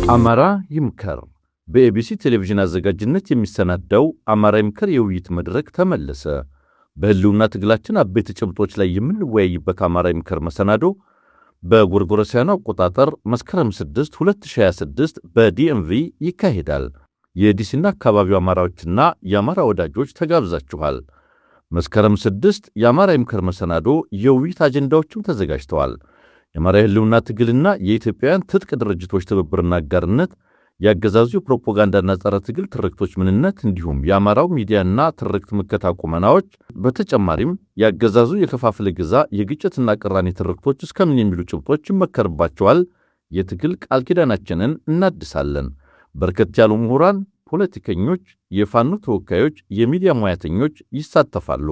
አማራ ይምከር በኤቢሲ ቴሌቪዥን አዘጋጅነት የሚሰናዳው አማራ ይምከር የውይይት መድረክ ተመለሰ። በህልውና ትግላችን አበይት ጭብጦች ላይ የምንወያይበት አማራ ይምከር መሰናዶ በጎርጎሮሳውያኑ አቆጣጠር መስከረም 6 2026 በዲኤምቪ ይካሄዳል። የዲሲና አካባቢው አማራዎችና የአማራ ወዳጆች ተጋብዛችኋል። መስከረም 6 የአማራ ይምከር መሰናዶ የውይይት አጀንዳዎችም ተዘጋጅተዋል። የአማራ ህልውና ትግልና የኢትዮጵያውያን ትጥቅ ድርጅቶች ትብብርና አጋርነት፣ ያገዛዙ ፕሮፓጋንዳና ጸረ ትግል ትርክቶች ምንነት፣ እንዲሁም የአማራው ሚዲያና ትርክት ምከታ ቁመናዎች፣ በተጨማሪም ያገዛዙ የከፋፍለ ግዛ የግጭትና ቅራኔ ትርክቶች እስከምን የሚሉ ጭብጦች ይመከርባቸዋል። የትግል ቃል ኪዳናችንን እናድሳለን። በርከት ያሉ ምሁራን፣ ፖለቲከኞች፣ የፋኖ ተወካዮች፣ የሚዲያ ሙያተኞች ይሳተፋሉ።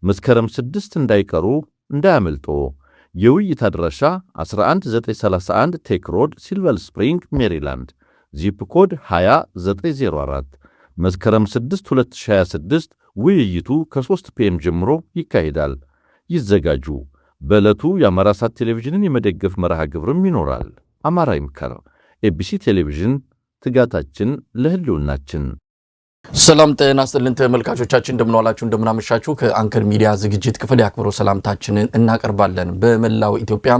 መስከረም 6 እንዳይቀሩ እንዳያመልጦ። የውይይት አድራሻ 11931 ቴክ ሮድ ሲልቨር ስፕሪንግ ሜሪላንድ፣ ዚፕ ኮድ 20904። መስከረም 6 2026 ውይይቱ ከ3 ፒኤም ጀምሮ ይካሄዳል። ይዘጋጁ። በዕለቱ የአማራ ሳት ቴሌቪዥንን የመደገፍ መርሃ ግብርም ይኖራል። አማራ ይምከር። ኤቢሲ ቴሌቪዥን፣ ትጋታችን ለህልውናችን። ሰላም ጤና ይስጥልን ተመልካቾቻችን፣ እንደምን ዋላችሁ እንደምን አመሻችሁ። ከአንከር ሚዲያ ዝግጅት ክፍል ያክብሮ ሰላምታችንን እናቀርባለን። በመላው ኢትዮጵያ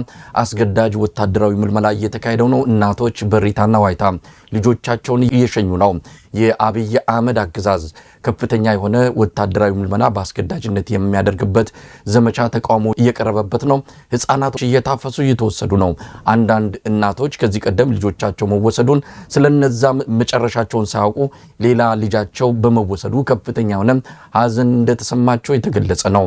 አስገዳጅ ወታደራዊ ምልመላ እየተካሄደው ነው። እናቶች በሪታና ዋይታ ልጆቻቸውን እየሸኙ ነው። የአብይ አህመድ አገዛዝ ከፍተኛ የሆነ ወታደራዊ ምልመላ በአስገዳጅነት የሚያደርግበት ዘመቻ ተቃውሞ እየቀረበበት ነው። ህፃናቶች እየታፈሱ እየተወሰዱ ነው። አንዳንድ እናቶች ከዚህ ቀደም ልጆቻቸው መወሰዱን ስለነዛም መጨረሻቸውን ሳያውቁ ሌላ ልጃቸው በመወሰዱ ከፍተኛ የሆነ ሀዘን እንደተሰማቸው የተገለጸ ነው።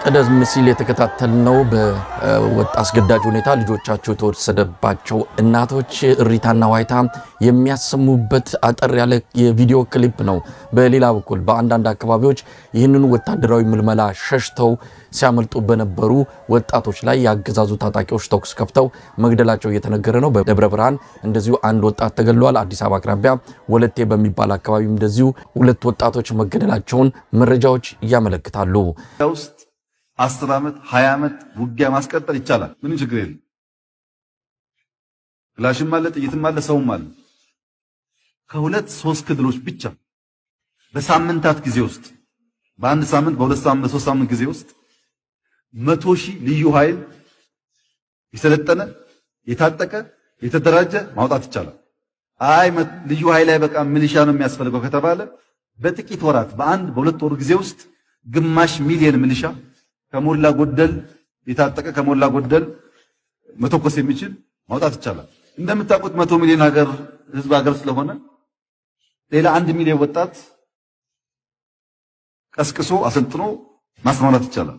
ቀደም ሲል የተከታተልነው በወጣ አስገዳጅ ሁኔታ ልጆቻቸው የተወሰደባቸው እናቶች እሪታና ዋይታ የሚያሰሙበት አጠር ያለ የቪዲዮ ክሊፕ ነው። በሌላ በኩል በአንዳንድ አካባቢዎች ይህንኑ ወታደራዊ ምልመላ ሸሽተው ሲያመልጡ በነበሩ ወጣቶች ላይ ያገዛዙ ታጣቂዎች ተኩስ ከፍተው መግደላቸው እየተነገረ ነው። በደብረ ብርሃን እንደዚሁ አንድ ወጣት ተገድሏል። አዲስ አበባ አቅራቢያ ወለቴ በሚባል አካባቢም እንደዚሁ 2 ወጣቶች መገደላቸውን መረጃዎች ያመለክታሉ። 10 ዓመት 20 ዓመት ውጊያ ማስቀጠል ይቻላል። ምንም ችግር የለም። ክላሽም አለ፣ ጥይትም አለ፣ ሰውም አለ። ከ2-3 ክልሎች ብቻ በሳምንታት ጊዜ ውስጥ በአንድ ሳምንት በ2 ሳምንት በ3 ሳምንት ጊዜ ውስጥ 100,000 ልዩ ኃይል የሰለጠነ የታጠቀ የተደራጀ ማውጣት ይቻላል። አይ ልዩ ኃይል ላይ በቃ ሚሊሻ ነው የሚያስፈልገው ከተባለ በጥቂት ወራት በአንድ በ2 ወር ጊዜ ውስጥ ግማሽ ሚሊዮን ሚሊሻ ከሞላ ጎደል የታጠቀ ከሞላ ጎደል መተኮስ የሚችል ማውጣት ይቻላል። እንደምታውቁት 100 ሚሊዮን ህዝብ ሀገር ስለሆነ ሌላ 1 ሚሊዮን ወጣት ቀስቅሶ አሰልጥኖ ማስማራት ይቻላል።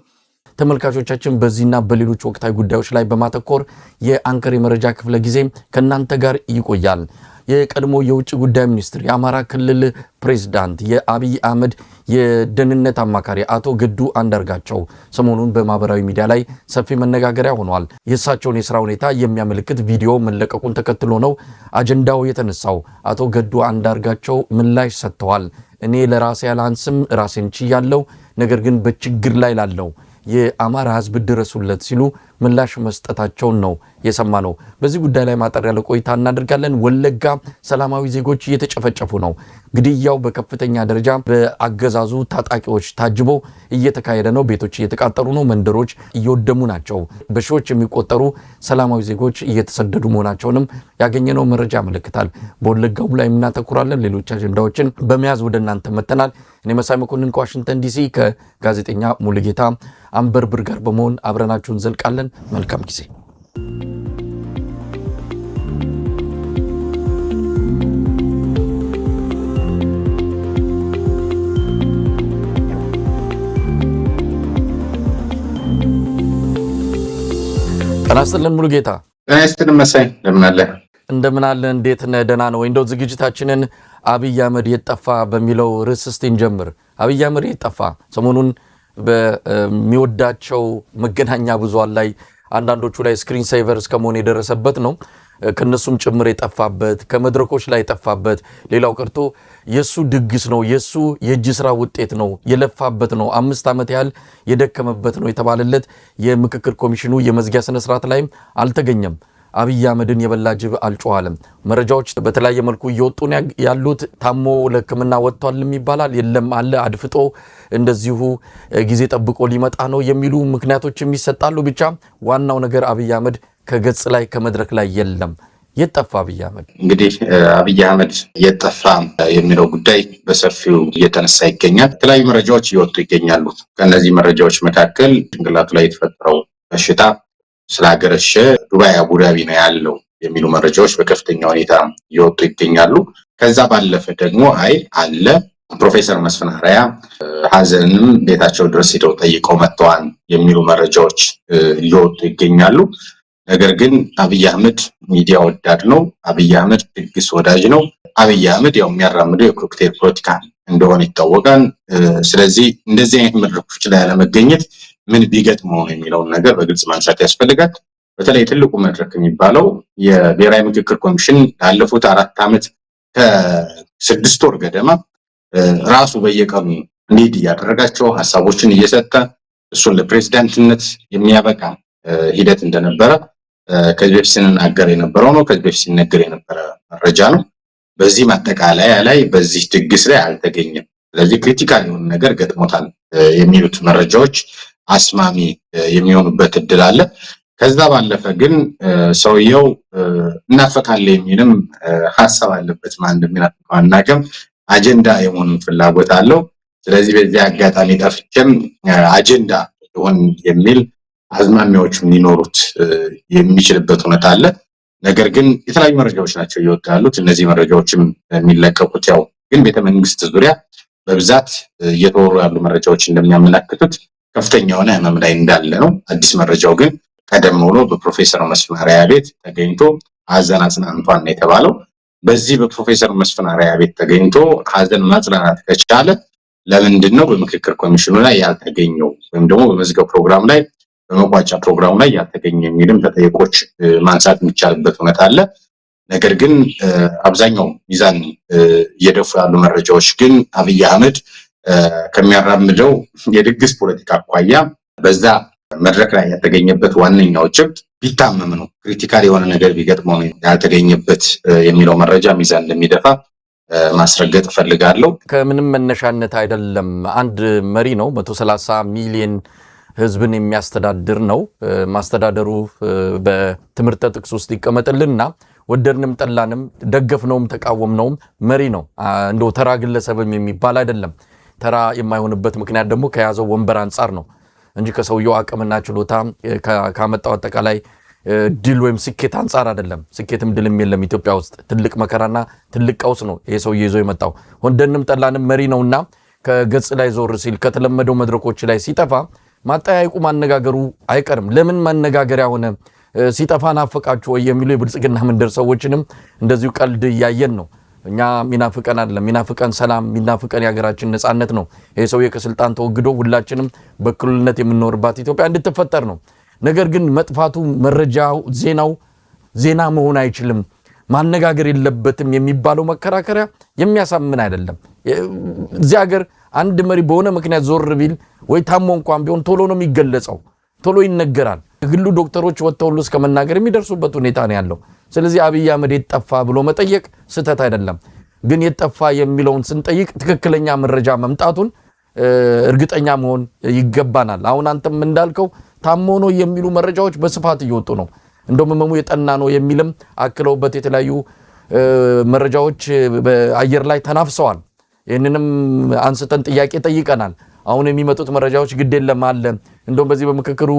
ተመልካቾቻችን በዚህና በሌሎች ወቅታዊ ጉዳዮች ላይ በማተኮር የአንከር የመረጃ ክፍለ ጊዜ ከናንተ ጋር ይቆያል። የቀድሞ የውጭ ጉዳይ ሚኒስትር የአማራ ክልል ፕሬዝዳንት የአብይ አህመድ የደህንነት አማካሪ አቶ ገዱ አንዳርጋቸው ሰሞኑን በማህበራዊ ሚዲያ ላይ ሰፊ መነጋገሪያ ሆኗል። የእሳቸውን የሥራ ሁኔታ የሚያመለክት ቪዲዮ መለቀቁን ተከትሎ ነው አጀንዳው የተነሳው። አቶ ገዱ አንዳርጋቸው ምላሽ ሰጥተዋል። እኔ ለራሴ ያላንስም ራሴን ችያለሁ፣ ነገር ግን በችግር ላይ ላለው የአማራ ህዝብ ድረሱለት ሲሉ ምላሽ መስጠታቸውን ነው የሰማነው። በዚህ ጉዳይ ላይ ማጠር ያለ ቆይታ እናደርጋለን። ወለጋ ሰላማዊ ዜጎች እየተጨፈጨፉ ነው። ግድያው በከፍተኛ ደረጃ በአገዛዙ ታጣቂዎች ታጅቦ እየተካሄደ ነው። ቤቶች እየተቃጠሉ ነው። መንደሮች እየወደሙ ናቸው። በሺዎች የሚቆጠሩ ሰላማዊ ዜጎች እየተሰደዱ መሆናቸውንም ያገኘነው መረጃ ያመለክታል። በወለጋው ላይ እናተኩራለን። ሌሎች አጀንዳዎችን በመያዝ ወደ እናንተ መተናል። እኔ መሳይ መኮንን ከዋሽንግተን ዲሲ ከጋዜጠኛ ሙሉጌታ አንበርብር ጋር በመሆን አብረናችሁን ዘልቃለን። መልካም ጊዜ። ጤና ይስጥልን ሙሉጌታ። ጤና ይስጥልን መሳይ፣ እንደምን አለ? እንደምን አለ? እንዴት ነህ? ደህና ነው ወይ? እንደው ዝግጅታችንን አብይ አህመድ የጠፋ በሚለው ርዕስ እስቲ እንጀምር። አብይ አህመድ የጠፋ ሰሞኑን በሚወዳቸው መገናኛ ብዙሃን ላይ አንዳንዶቹ ላይ ስክሪን ሴቨር እስከመሆን የደረሰበት ነው። ከነሱም ጭምር የጠፋበት ከመድረኮች ላይ የጠፋበት ሌላው ቀርቶ የሱ ድግስ ነው፣ የሱ የእጅ ስራ ውጤት ነው፣ የለፋበት ነው፣ 5 ዓመት ያህል የደከመበት ነው የተባለለት የምክክር ኮሚሽኑ የመዝጊያ ስነ ስርዓት ላይም አልተገኘም። አብይ አህመድን የበላ ጅብ አልጮኸም። መረጃዎች በተለያየ መልኩ እየወጡ ያሉት ታሞ ለሕክምና ወጥቷልም ይባላል። የለም አለ አድፍጦ እንደዚሁ ጊዜ ጠብቆ ሊመጣ ነው የሚሉ ምክንያቶችም ይሰጣሉ። ብቻ ዋናው ነገር አብይ አህመድ ከገጽ ላይ ከመድረክ ላይ የለም። የጠፋ አብይ አህመድ እንግዲህ አብይ አህመድ የጠፋ የሚለው ጉዳይ በሰፊው እየተነሳ ይገኛል። የተለያዩ መረጃዎች እየወጡ ይገኛሉ። ከእነዚህ መረጃዎች መካከል ጭንቅላቱ ላይ የተፈጠረው በሽታ ስላገረሸ ዱባይ አቡዳቢ ነው ያለው የሚሉ መረጃዎች በከፍተኛ ሁኔታ እየወጡ ይገኛሉ። ከዛ ባለፈ ደግሞ አለ ፕሮፌሰር መስፍን አርአያ ሀዘንም ቤታቸው ድረስ ሄደው ጠይቀው መጥተዋል የሚሉ መረጃዎች እየወጡ ይገኛሉ። ነገር ግን አብይ አህመድ ሚዲያ ወዳድ ነው። አብይ አህመድ ድግስ ወዳጅ ነው። አብይ አህመድ ያው የሚያራምደው የኮክቴል ፖለቲካ እንደሆነ ይታወቃል። ስለዚህ እንደዚህ አይነት መድረኮች ላይ ያለመገኘት ምን ቢገጥመው የሚለውን ነገር በግልጽ ማንሳት ያስፈልጋል። በተለይ ትልቁ መድረክ የሚባለው የብሔራዊ ምክክር ኮሚሽን ላለፉት 4 ዓመት ከ6 ወር ገደማ ራሱ በየቀኑ ሊድ እያደረጋቸው ሀሳቦችን እየሰጠ እሱን ለፕሬዝዳንትነት የሚያበቃ ሂደት እንደነበረ ከዚህ በፊት ስንናገር የነበረው ነው። ከዚህ በፊት ሲነገር የነበረ መረጃ ነው። በዚህ ማጠቃለያ ላይ በዚህ ድግስ ላይ አልተገኘም። ስለዚህ ክሪቲካል የሆነ ነገር ገጥሞታል የሚሉት መረጃዎች አስማሚ የሚሆኑበት እድል አለ። ከዛ ባለፈ ግን ሰውየው እናፈቃለን የሚልም ሐሳብ አለበት። ማን እንደሚናገም አጀንዳ የሆነ ፍላጎት አለው። ስለዚህ በዚህ አጋጣሚ ጠፍቼም አጀንዳ ይሆን የሚል አዝማሚያዎች ሊኖሩት የሚችልበት ሁኔታ አለ። ነገር ግን የተለያዩ መረጃዎች ናቸው እየወጡ ያሉት። እነዚህ መረጃዎችም የሚለቀቁት ያው ግን ቤተመንግስት ዙሪያ በብዛት እየተወሩ ያሉ መረጃዎች እንደሚያመለክቱት ከፍተኛ የሆነ ህመም ላይ እንዳለ ነው። አዲስ መረጃው ግን ቀደም ብሎ በፕሮፌሰር መስፍን አርአያ ቤት ተገኝቶ ሀዘን አጽናንቷል ነው የተባለው። በዚህ በፕሮፌሰር መስፍን አርአያ ቤት ተገኝቶ ሀዘን ማጽናናት ከቻለ ለምንድን ነው በምክክር ኮሚሽኑ ላይ ያልተገኘው ወይም ደግሞ በመዝገብ ፕሮግራም ላይ በመቋጫ ፕሮግራሙ ላይ ያልተገኘ የሚልም ተጠይቆች ማንሳት የሚቻልበት ሁኔታ አለ። ነገር ግን አብዛኛው ሚዛን እየደፉ ያሉ መረጃዎች ግን አብይ አህመድ ከሚያራምደው የድግስ ፖለቲካ አኳያ በዛ መድረክ ላይ ያልተገኘበት ዋነኛው ጭብጥ ቢታመም ነው፣ ክሪቲካል የሆነ ነገር ቢገጥመው ያልተገኘበት የሚለው መረጃ ሚዛን እንደሚደፋ ማስረገጥ እፈልጋለሁ። ከምንም መነሻነት አይደለም። አንድ መሪ ነው 130 ሚሊዮን ህዝብን የሚያስተዳድር ነው። ማስተዳደሩ በትምህርት ጥቅስ ውስጥ ይቀመጥልና ወደድንም ጠላንም ደገፍነውም ተቃወምነውም መሪ ነው። እንደው ተራ ግለሰብም የሚባል አይደለም። ተራ የማይሆንበት ምክንያት ደግሞ ከያዘው ወንበር አንጻር ነው እንጂ ከሰውየው አቅምና ችሎታ ካመጣው አጠቃላይ ድል ወይም ስኬት አንጻር አይደለም። ስኬትም ድልም የለም ኢትዮጵያ ውስጥ። ትልቅ መከራና ትልቅ ቀውስ ነው ይሄ ሰውዬ ይዞ የመጣው። ወደድንም ጠላንም መሪ ነውና ከገጽ ላይ ዞር ሲል ከተለመደው መድረኮች ላይ ሲጠፋ ማጠያየቁ ማነጋገሩ አይቀርም። ለምን ማነጋገሪያ ሆነ? ሲጠፋ ናፈቃችሁ ወይ የሚሉ የብልጽግና መንደር ሰዎችንም እንደዚሁ ቀልድ እያየን ነው። እኛ ሚናፍቀን አይደለም፣ ሚናፍቀን ሰላም፣ ሚናፍቀን የሀገራችን ነጻነት ነው። ይሄ ሰውዬ ከስልጣን ተወግዶ ሁላችንም በእኩልነት የምንኖርባት ኢትዮጵያ እንድትፈጠር ነው። ነገር ግን መጥፋቱ መረጃው ዜናው ዜና መሆን አይችልም፣ ማነጋገር የለበትም የሚባለው መከራከሪያ የሚያሳምን አይደለም። እዚህ ሀገር አንድ መሪ በሆነ ምክንያት ዞር ቢል ወይ ታሞ እንኳን ቢሆን ቶሎ ነው የሚገለጸው፣ ቶሎ ይነገራል። ግሉ ዶክተሮች ወጥተው ሁሉ እስከመናገር የሚደርሱበት ሁኔታ ነው ያለው። ስለዚህ አብይ አህመድ የጠፋ ብሎ መጠየቅ ስህተት አይደለም። ግን የጠፋ የሚለውን ስንጠይቅ ትክክለኛ መረጃ መምጣቱን እርግጠኛ መሆን ይገባናል። አሁን አንተም እንዳልከው ታሞ ነው የሚሉ መረጃዎች በስፋት እየወጡ ነው። እንደውም ህመሙ የጠና ነው የሚልም አክለውበት የተለያዩ መረጃዎች በአየር ላይ ተናፍሰዋል። ይህንንም አንስተን ጥያቄ ጠይቀናል። አሁን የሚመጡት መረጃዎች ግድ የለም አለ። እንደውም በዚህ በምክክሩ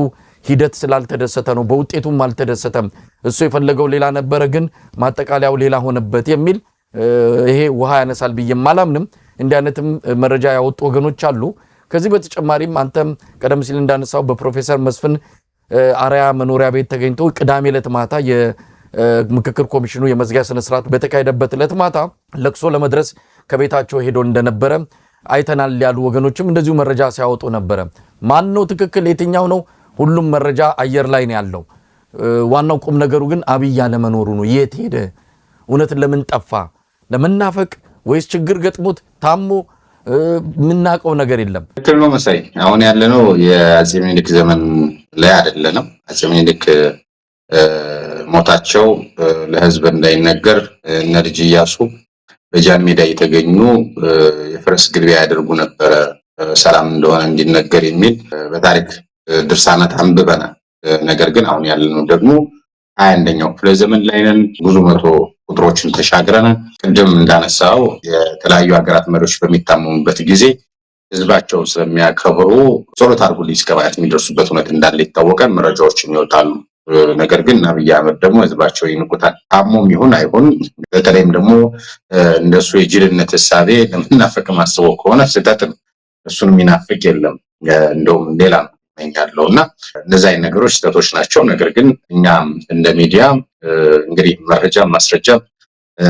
ሂደት ስላልተደሰተ ነው፣ በውጤቱም አልተደሰተም፣ እሱ የፈለገው ሌላ ነበረ፣ ግን ማጠቃለያው ሌላ ሆነበት የሚል ይሄ ውሃ ያነሳል ብዬም አላምንም። እንዲህ አይነትም መረጃ ያወጡ ወገኖች አሉ። ከዚህ በተጨማሪም አንተም ቀደም ሲል እንዳነሳው በፕሮፌሰር መስፍን አርአያ መኖሪያ ቤት ተገኝቶ ቅዳሜ ዕለት ማታ የምክክር ኮሚሽኑ የመዝጊያ ስነ ስርዓት በተካሄደበት ዕለት ማታ ለቅሶ ለመድረስ ከቤታቸው ሄዶ እንደነበረ አይተናል ያሉ ወገኖችም እንደዚሁ መረጃ ሲያወጡ ነበረ። ማን ነው ትክክል? የትኛው ነው? ሁሉም መረጃ አየር ላይ ነው ያለው። ዋናው ቁም ነገሩ ግን አብይ ያለመኖሩ ነው። የት ሄደ? እውነት ለምን ጠፋ? ለመናፈቅ ወይስ ችግር ገጥሞት ታሞ? የምናውቀው ነገር የለም። ትክክል ነው መሳይ። አሁን ያለነው የአፄ ምኒልክ ዘመን ላይ አይደለንም። አፄ ምኒልክ ሞታቸው ለህዝብ እንዳይነገር እነ ልጅ ኢያሱ በጃን ሜዳ የተገኙ የፈረስ ግልቢያ ያደርጉ ነበረ፣ ሰላም እንደሆነ እንዲነገር የሚል በታሪክ ድርሳናት አንብበናል። ነገር ግን አሁን ያለነው ደግሞ 21ኛው ክፍለ ዘመን ላይ ነን። ብዙ መቶ ቁጥሮችን ተሻግረናል። ቅድም እንዳነሳው የተለያዩ ሀገራት መሪዎች በሚታመሙበት ጊዜ ህዝባቸው ስለሚያከብሩ ጸሎት አድርጉልኝ እስከ ማለት የሚደርሱበት እውነት እንዳለ ይታወቃል። መረጃዎችም ይወጣሉ። ነገር ግን አብይ አህመድ ደግሞ ህዝባቸው ይንቁታል። ታሞም ይሁን አይሁን፣ በተለይም ደግሞ እንደሱ የጅልነት ህሳቤ ለመናፈቅ ማስበው ከሆነ ስህተት ነው። እሱን የሚናፍቅ የለም። እንደውም ሌላ ነው ያለው እና እነዚህ አይነት ነገሮች ስህተቶች ናቸው። ነገር ግን እኛም እንደ ሚዲያ እንግዲህ መረጃ ማስረጃ፣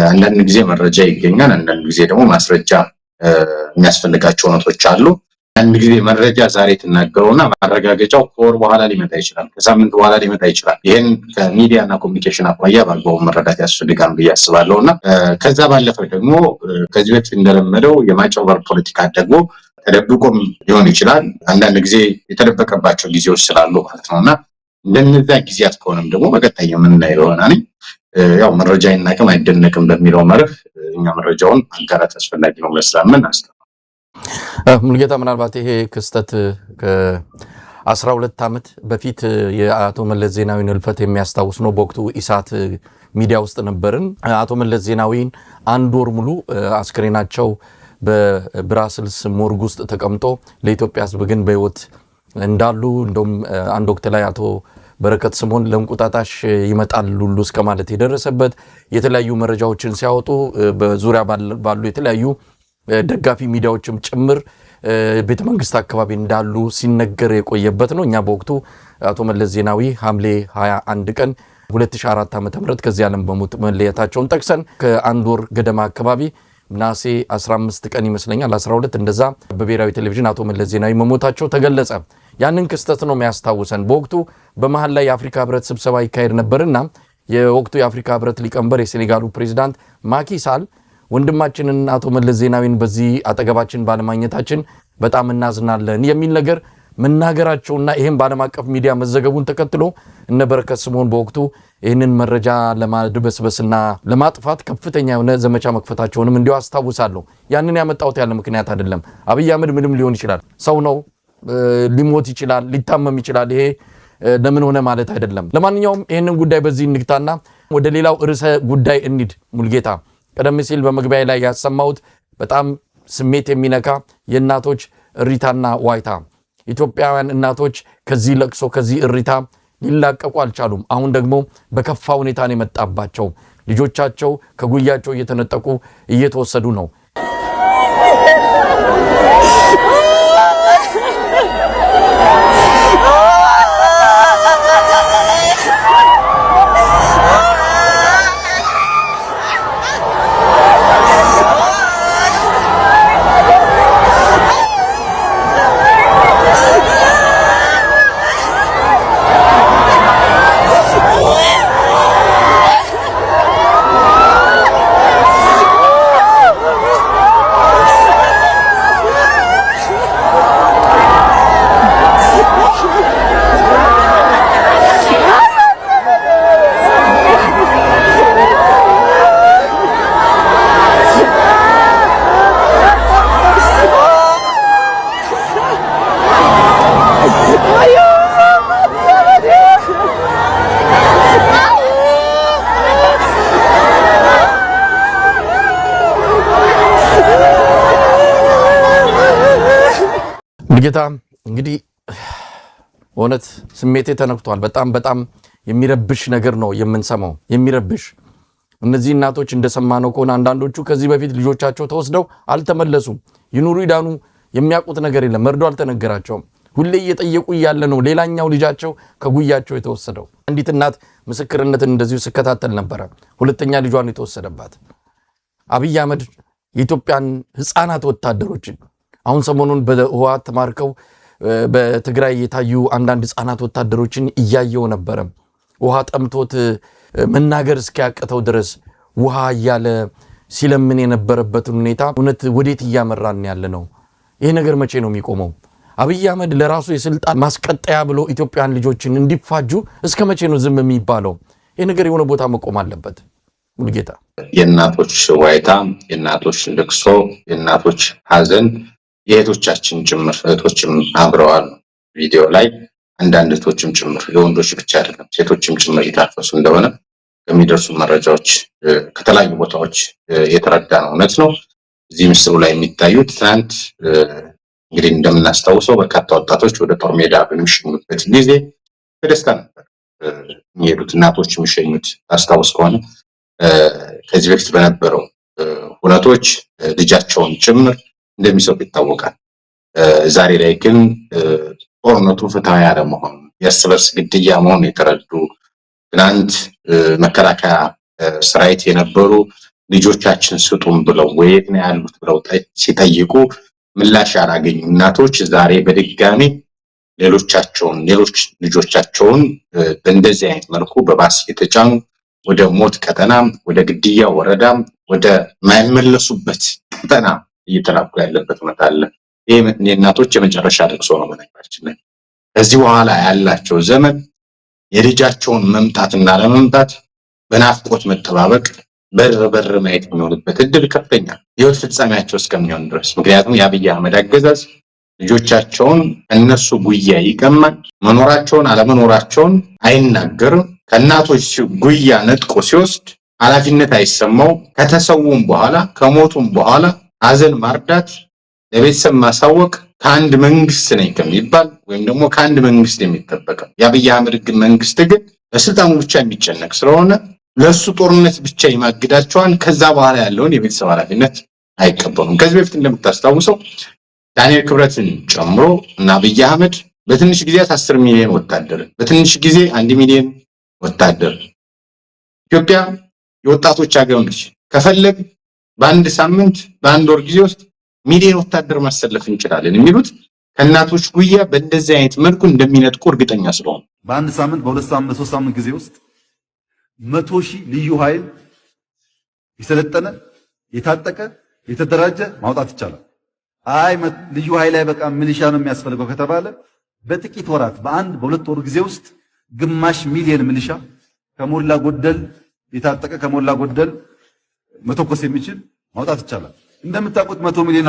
አንዳንድ ጊዜ መረጃ ይገኛል፣ አንዳንድ ጊዜ ደግሞ ማስረጃ የሚያስፈልጋቸው እውነቶች አሉ። አንድ ጊዜ መረጃ ዛሬ ትናገሩና ማረጋገጫው ከወር በኋላ ሊመጣ ይችላል፣ ከሳምንት በኋላ ሊመጣ ይችላል። ይህን ከሚዲያና ኮሚኒኬሽን አኳያ በአግባቡ መረዳት ያስፈልጋል ብዬ አስባለሁ እና ከዛ ባለፈ ደግሞ ከዚህ በፊት እንደለመደው የማጭበርበር ፖለቲካ ደግሞ ተደብቆም ሊሆን ይችላል። አንዳንድ ጊዜ የተደበቀባቸው ጊዜዎች ስላሉ ማለት ነውና እንደነዛ ጊዜያት ከሆነም ደግሞ በቀጣይ የምናየው ይሆናል። ያው መረጃ አይናቅም አይደነቅም በሚለው መርህ እኛ መረጃውን ማጋራት አስፈላጊ ነው መስላምን አስተማ ሙልጌታ፣ ምናልባት ይሄ ክስተት ከ12 ዓመት በፊት የአቶ መለስ ዜናዊን ህልፈት የሚያስታውስ ነው። በወቅቱ ኢሳት ሚዲያ ውስጥ ነበርን። አቶ መለስ ዜናዊን አንድ ወር ሙሉ አስክሬናቸው በብራስልስ ሞርግ ውስጥ ተቀምጦ ለኢትዮጵያ ህዝብ ግን በህይወት እንዳሉ እንደውም አንድ ወቅት ላይ አቶ በረከት ስምኦን ለእንቁጣጣሽ ይመጣል ሁሉ እስከ ማለት የደረሰበት የተለያዩ መረጃዎችን ሲያወጡ በዙሪያ ባሉ የተለያዩ ደጋፊ ሚዲያዎችም ጭምር ቤተ መንግስት አካባቢ እንዳሉ ሲነገር የቆየበት ነው። እኛ በወቅቱ አቶ መለስ ዜናዊ ሐምሌ 21 ቀን 2004 ዓ.ም ከዚህ ዓለም በሞት መለየታቸውን ጠቅሰን ከአንድ ወር ገደማ አካባቢ ናሴ 15 ቀን ይመስለኛል 12 እንደዛ በብሔራዊ ቴሌቪዥን አቶ መለስ ዜናዊ መሞታቸው ተገለጸ። ያንን ክስተት ነው የሚያስታውሰን። በወቅቱ በመሃል ላይ የአፍሪካ ህብረት ስብሰባ ይካሄድ ነበርና የወቅቱ የአፍሪካ ህብረት ሊቀመንበር የሴኔጋሉ ፕሬዚዳንት ማኪ ሳል ወንድማችንን አቶ መለስ ዜናዊን በዚህ አጠገባችን ባለማግኘታችን በጣም እናዝናለን የሚል ነገር መናገራቸውና ይሄን በዓለም አቀፍ ሚዲያ መዘገቡን ተከትሎ እነ በረከት ስምኦን በወቅቱ ይህንን መረጃ ለማድበስበስና ለማጥፋት ከፍተኛ የሆነ ዘመቻ መክፈታቸውንም እንዲሁ አስታውሳለሁ። ያንን ያመጣሁት ያለ ምክንያት አይደለም። አብይ አህመድ ምንም ሊሆን ይችላል፣ ሰው ነው፣ ሊሞት ይችላል፣ ሊታመም ይችላል። ይሄ ለምን ሆነ ማለት አይደለም። ለማንኛውም ይህንን ጉዳይ በዚህ እንግታና ወደ ሌላው ርዕሰ ጉዳይ እንሂድ። ሙልጌታ፣ ቀደም ሲል በመግቢያ ላይ ያሰማሁት በጣም ስሜት የሚነካ የእናቶች እሪታና ዋይታ፣ ኢትዮጵያውያን እናቶች ከዚህ ለቅሶ ከዚህ እሪታ ሊላቀቁ አልቻሉም። አሁን ደግሞ በከፋ ሁኔታ ነው የመጣባቸው። ልጆቻቸው ከጉያቸው እየተነጠቁ እየተወሰዱ ነው። ሙልጌታ እንግዲህ እውነት ስሜቴ ተነክቷል። በጣም የሚረብሽ ነገር ነው የምንሰማው፣ የሚረብሽ እነዚህ እናቶች እንደሰማነው ከሆነ አንዳንዶቹ ከዚህ በፊት ልጆቻቸው ተወስደው አልተመለሱም። ይኑሩ ይዳኑ የሚያውቁት ነገር የለም፣ መርዶ አልተነገራቸውም። ሁሌ እየጠየቁ እያለ ነው ሌላኛው ልጃቸው ከጉያቸው የተወሰደው። አንዲት እናት ምስክርነትን እንደዚሁ ስከታተል ነበረ። ሁለተኛ ልጇን የተወሰደባት አብይ አህመድ የኢትዮጵያን ህፃናት ወታደሮችን አሁን ሰሞኑን በህወሓት ተማርከው በትግራይ የታዩ አንዳንድ ህፃናት ወታደሮችን እያየው ነበረ። ውሃ ጠምቶት መናገር እስኪያቅተው ድረስ ውሃ እያለ ሲለምን የነበረበትን ሁኔታ እውነት ወዴት እያመራን ያለ ነው? ይሄ ነገር መቼ ነው የሚቆመው? አብይ አህመድ ለራሱ የስልጣን ማስቀጠያ ብሎ ኢትዮጵያን ልጆችን እንዲፋጁ እስከ መቼ ነው ዝም የሚባለው? ይሄ ነገር የሆነ ቦታ መቆም አለበት። ሙልጌታ የእናቶች ዋይታ፣ የእናቶች ልቅሶ፣ የእናቶች ሀዘን የእህቶቻችን ጭምር እህቶችም አብረዋል። ቪዲዮ ላይ አንዳንድ እህቶችም ጭምር የወንዶች ብቻ አይደለም ሴቶችም ጭምር እየታፈሱ እንደሆነ ከሚደርሱ መረጃዎች ከተለያዩ ቦታዎች የተረዳ ነው። እውነት ነው። እዚህ ምስሉ ላይ የሚታዩት ትናንት እንግዲህ እንደምናስታውሰው በርካታ ወጣቶች ወደ ጦር ሜዳ በሚሸኙበት ጊዜ በደስታ ነበር የሚሄዱት እናቶች የሚሸኙት። አስታውስ ከሆነ ከዚህ በፊት በነበረው ሁነቶች ልጃቸውን ጭምር እንደሚሰጡ ይታወቃል። ዛሬ ላይ ግን ጦርነቱ ፍትሃዊ አለመሆኑ የእርስ በርስ ግድያ መሆኑ የተረዱ ትናንት መከላከያ ሰራዊት የነበሩ ልጆቻችን ስጡን ብለው ወየት ነው ያሉት ብለው ሲጠይቁ ምላሽ ያላገኙ እናቶች ዛሬ በድጋሚ ሌሎች ልጆቻቸውን በእንደዚህ አይነት መልኩ በባስ የተጫኑ ወደ ሞት ቀጠና፣ ወደ ግድያ ወረዳ፣ ወደ ማይመለሱበት ቀጠና እየተላኩ ያለበት ሁኔታ አለ። ይሄ የእናቶች የመጨረሻ ልቅሶ ነው። በነገራችን ላይ ከዚህ በኋላ ያላቸው ዘመን የልጃቸውን መምጣትና ለመምጣት በናፍቆት መጠባበቅ በር ማየት የሚሆንበት እድል ከፍተኛ ህይወት ፍጻሜያቸው እስከሚሆን ድረስ። ምክንያቱም የአብይ አህመድ አገዛዝ ልጆቻቸውን እነሱ ጉያ ይቀማል። መኖራቸውን አለመኖራቸውን አይናገርም። ከእናቶች ጉያ ነጥቆ ሲወስድ ኃላፊነት አይሰማው። ከተሰውም በኋላ ከሞቱም በኋላ ሀዘን ማርዳት፣ ለቤተሰብ ማሳወቅ ከአንድ መንግስት ነኝ ከሚባል ወይም ደግሞ ከአንድ መንግስት የሚጠበቀው የአብይ አህመድ መንግስት ግን ለስልጣኑ ብቻ የሚጨነቅ ስለሆነ ለሱ ጦርነት ብቻ ይማግዳቸዋል። ከዛ በኋላ ያለውን የቤተሰብ ኃላፊነት አይቀበሉም። ከዚህ በፊት እንደምታስታውሰው ዳንኤል ክብረትን ጨምሮ እና አብይ አህመድ በትንሽ ጊዜያት 10 ሚሊዮን ወታደር፣ በትንሽ ጊዜ 1 ሚሊዮን ወታደር። ኢትዮጵያ የወጣቶች ሀገር ነች። ከፈለግ በአንድ ሳምንት በአንድ ወር ጊዜ ውስጥ ሚሊዮን ወታደር ማሰለፍ እንችላለን የሚሉት ከእናቶች ጉያ በእንደዚህ አይነት መልኩ እንደሚነጥቁ እርግጠኛ ስለሆኑ በአንድ ሳምንት በሁለት ሳምንት በሶስት ሳምንት ጊዜ ውስጥ 100,000 ልዩ ኃይል የሰለጠነ የታጠቀ የተደራጀ ማውጣት ይቻላል። አይ ልዩ ኃይል አይበቃም ሚሊሻ ነው የሚያስፈልገው ከተባለ በጥቂት ወራት በአንድ በሁለት ወር ጊዜ ውስጥ ግማሽ ሚሊዮን ሚሊሻ ከሞላ ጎደል የታጠቀ ከሞላ ጎደል መተኮስ የሚችል ማውጣት ይቻላል። እንደምታውቁት 100 ሚሊዮን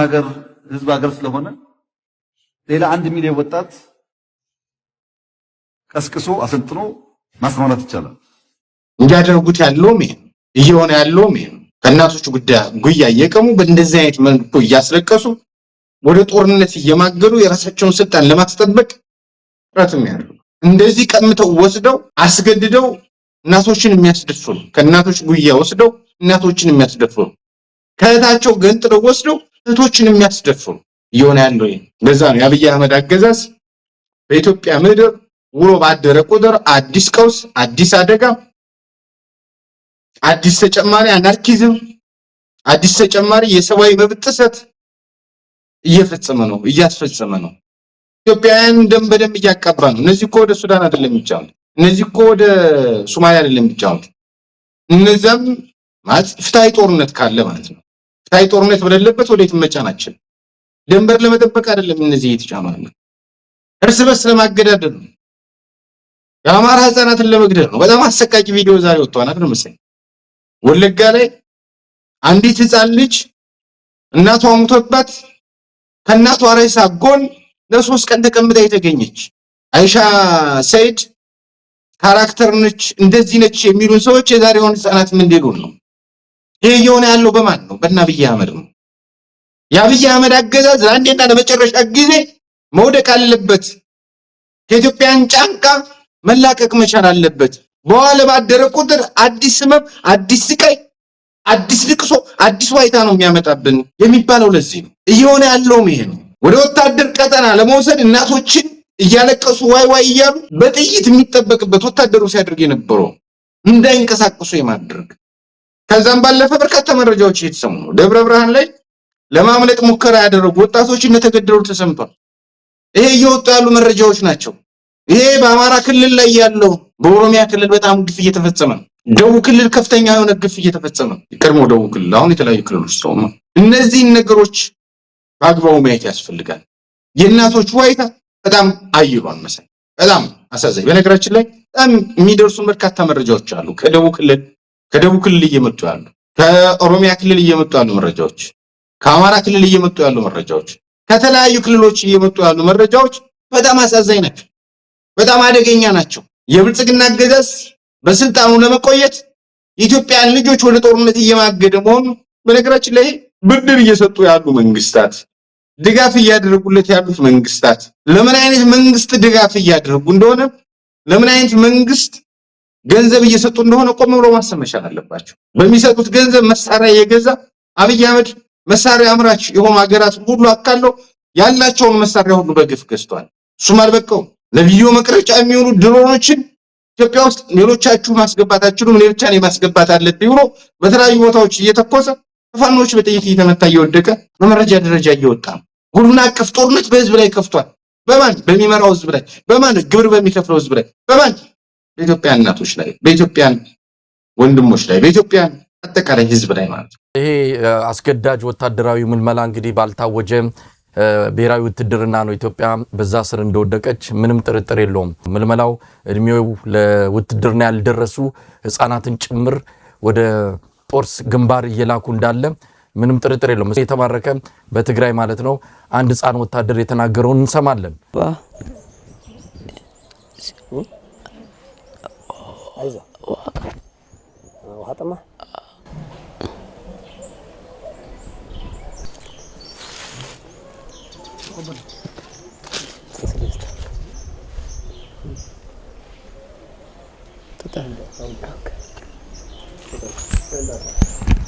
ህዝብ ሀገር ስለሆነ ሌላ 1 ሚሊዮን ወጣት ቀስቅሶ አሰልጥኖ ማስማራት ይቻላል። እንዲያደርጉት ያለውም ይሄ እየሆነ ያለውም ይሄ ከእናቶች ጉያ እየቀሙ በእንደዚህ አይነት መልኩ እያስለቀሱ ወደ ጦርነት እየማገዱ የራሳቸውን ስልጣን ለማስጠበቅ ጥረት የሚያደርጉ እንደዚህ ቀምተው ወስደው አስገድደው እናቶችን የሚያስደፍሩ ከእናቶች ጉያ ወስደው እናቶችን የሚያስደፍሩ ከእህታቸው ገንጥለው ወስደው እህቶችን የሚያስደፍሩ እየሆነ ያለው ይሄ። ለዛ ነው የአብይ አህመድ አገዛዝ በኢትዮጵያ ምድር ውሎ ባደረ ቁጥር አዲስ ቀውስ፣ አዲስ አደጋ፣ አዲስ ተጨማሪ አናርኪዝም፣ አዲስ ተጨማሪ የሰብአዊ መብት ጥሰት እያስፈጸመ ነው። ኢትዮጵያውያን ደም በደም እያቃባ ነው። እነዚህ እኮ ወደ ሱዳን አይደለም የሚጫወቱት፣ እነዚህ እኮ ወደ ሶማሊያ አይደለም የሚጫወቱት። እነዛም ማለት ፍትሃዊ ጦርነት ካለ ማለት ነው። ፍትሃዊ ጦርነት በሌለበት ወዴት መጫናችን ድንበር ለመጠበቅ አይደለም። እነዚህ እየተጫኑ ነው፣ እርስ በርስ ለማገዳደል ነው። የአማራ ህፃናትን ለመግደል ነው። በጣም አሰቃቂ ቪዲዮ ዛሬ ወጥቷል አይደል መሰለኝ። ወለጋ ላይ አንዲት ህፃን ልጅ እናቷ ሞቶባት ከእናቷ ሬሳ ጎን ለ3 ቀን ተቀምጣ የተገኘች አይሻ ሰይድ ካራክተር ነች፣ እንደዚህ ነች የሚሉን ሰዎች የዛሬውን ህፃናት ምን ሊሉን ነው? ይሄ የሆነ ያለው በማን ነው? በአብይ አህመድ ነው። የአብይ አህመድ አገዛዝ ለአንዴና ለመጨረሻ ጊዜ መውደቅ አለበት። ከኢትዮጵያን ጫንቃ መላቀቅ መቻል አለበት። በኋላ ባደረ ቁጥር አዲስ ህመም፣ አዲስ ስቃይ፣ አዲስ ልቅሶ፣ አዲስ ዋይታ ነው የሚያመጣብን የሚባለው ለዚህ ነው። እየሆነ ያለውም ይሄ ነው። ወደ ወታደር ቀጠና ለመውሰድ እናቶችን እያለቀሱ ዋይ ዋይ እያሉ በጥይት የሚጠበቅበት ወታደሩ ሲያደርግ የነበረው እንዳይንቀሳቀሱ የማድረግ ከዛም ባለፈ በርካታ መረጃዎች እየተሰሙ ነው። ደብረ ብርሃን ላይ ለማምለጥ ሙከራ ያደረጉ ወጣቶች እንደተገደሉ ተሰምቷል። ይሄ እየወጡ ያሉ መረጃዎች ናቸው። ይሄ በአማራ ክልል ላይ ያለው በኦሮሚያ ክልል በጣም ግፍ እየተፈጸመ ነው። ደቡብ ክልል ከፍተኛ የሆነ ግፍ እየተፈጸመ ነው። ቀድሞ ደቡብ ክልል አሁን የተለያዩ ክልሎች ስለሆኑ እነዚህን ነገሮች በአግባቡ ማየት ያስፈልጋል። የእናቶች ዋይታ በጣም አይሏል መሰለኝ፣ በጣም አሳዛኝ። በነገራችን ላይ በጣም የሚደርሱ በርካታ መረጃዎች አሉ። ከደቡብ ክልል እየመጡ ያሉ፣ ከኦሮሚያ ክልል እየመጡ ያሉ መረጃዎች፣ ከአማራ ክልል እየመጡ ያሉ መረጃዎች፣ ከተለያዩ ክልሎች እየመጡ ያሉ መረጃዎች በጣም አሳዛኝ ናቸው። በጣም አደገኛ ናቸው። የብልጽግና አገዛዝ በስልጣኑ ለመቆየት የኢትዮጵያን ልጆች ወደ ጦርነት እየማገደ መሆኑ በነገራችን ላይ ብድር እየሰጡ ያሉ መንግስታት፣ ድጋፍ እያደረጉለት ያሉት መንግስታት ለምን አይነት መንግስት ድጋፍ እያደረጉ እንደሆነ፣ ለምን አይነት መንግስት ገንዘብ እየሰጡ እንደሆነ ቆም ብሎ ማሰብ መቻል አለባቸው። በሚሰጡት ገንዘብ መሳሪያ እየገዛ አብይ አህመድ መሳሪያ አምራች የሆኑ ሀገራት ሁሉ አካለው ያላቸውን መሳሪያ ሁሉ በግፍ ገዝቷል። እሱም አልበቃውም። ለቪዲዮ መቅረጫ የሚሆኑ ድሮኖችን ኢትዮጵያ ውስጥ ሌሎቻችሁ ማስገባት አትችሉም፣ እኔ ብቻ ነኝ ማስገባት አለብኝ ብሎ በተለያዩ ቦታዎች እየተኮሰ ፋኖች በጥይት እየተመታ እየወደቀ በመረጃ ደረጃ እየወጣ ሁሉን አቀፍ ጦርነት በህዝብ ላይ ከፍቷል። በማን? በሚመራው ህዝብ ላይ። በማን? ግብር በሚከፍለው ህዝብ ላይ። በማን? በኢትዮጵያ እናቶች ላይ፣ በኢትዮጵያ ወንድሞች ላይ፣ በኢትዮጵያ አጠቃላይ ህዝብ ላይ ማለት ነው። ይሄ አስገዳጅ ወታደራዊ ምልመላ እንግዲህ ባልታወጀ ብሔራዊ ውትድርና ነው ኢትዮጵያ በዛ ስር እንደወደቀች ምንም ጥርጥር የለውም። ምልመላው እድሜው ለውትድርና ያልደረሱ ህፃናትን ጭምር ወደ ጦር ግንባር እየላኩ እንዳለ ምንም ጥርጥር የለውም። የተማረከ በትግራይ ማለት ነው አንድ ህፃን ወታደር የተናገረውን እንሰማለን።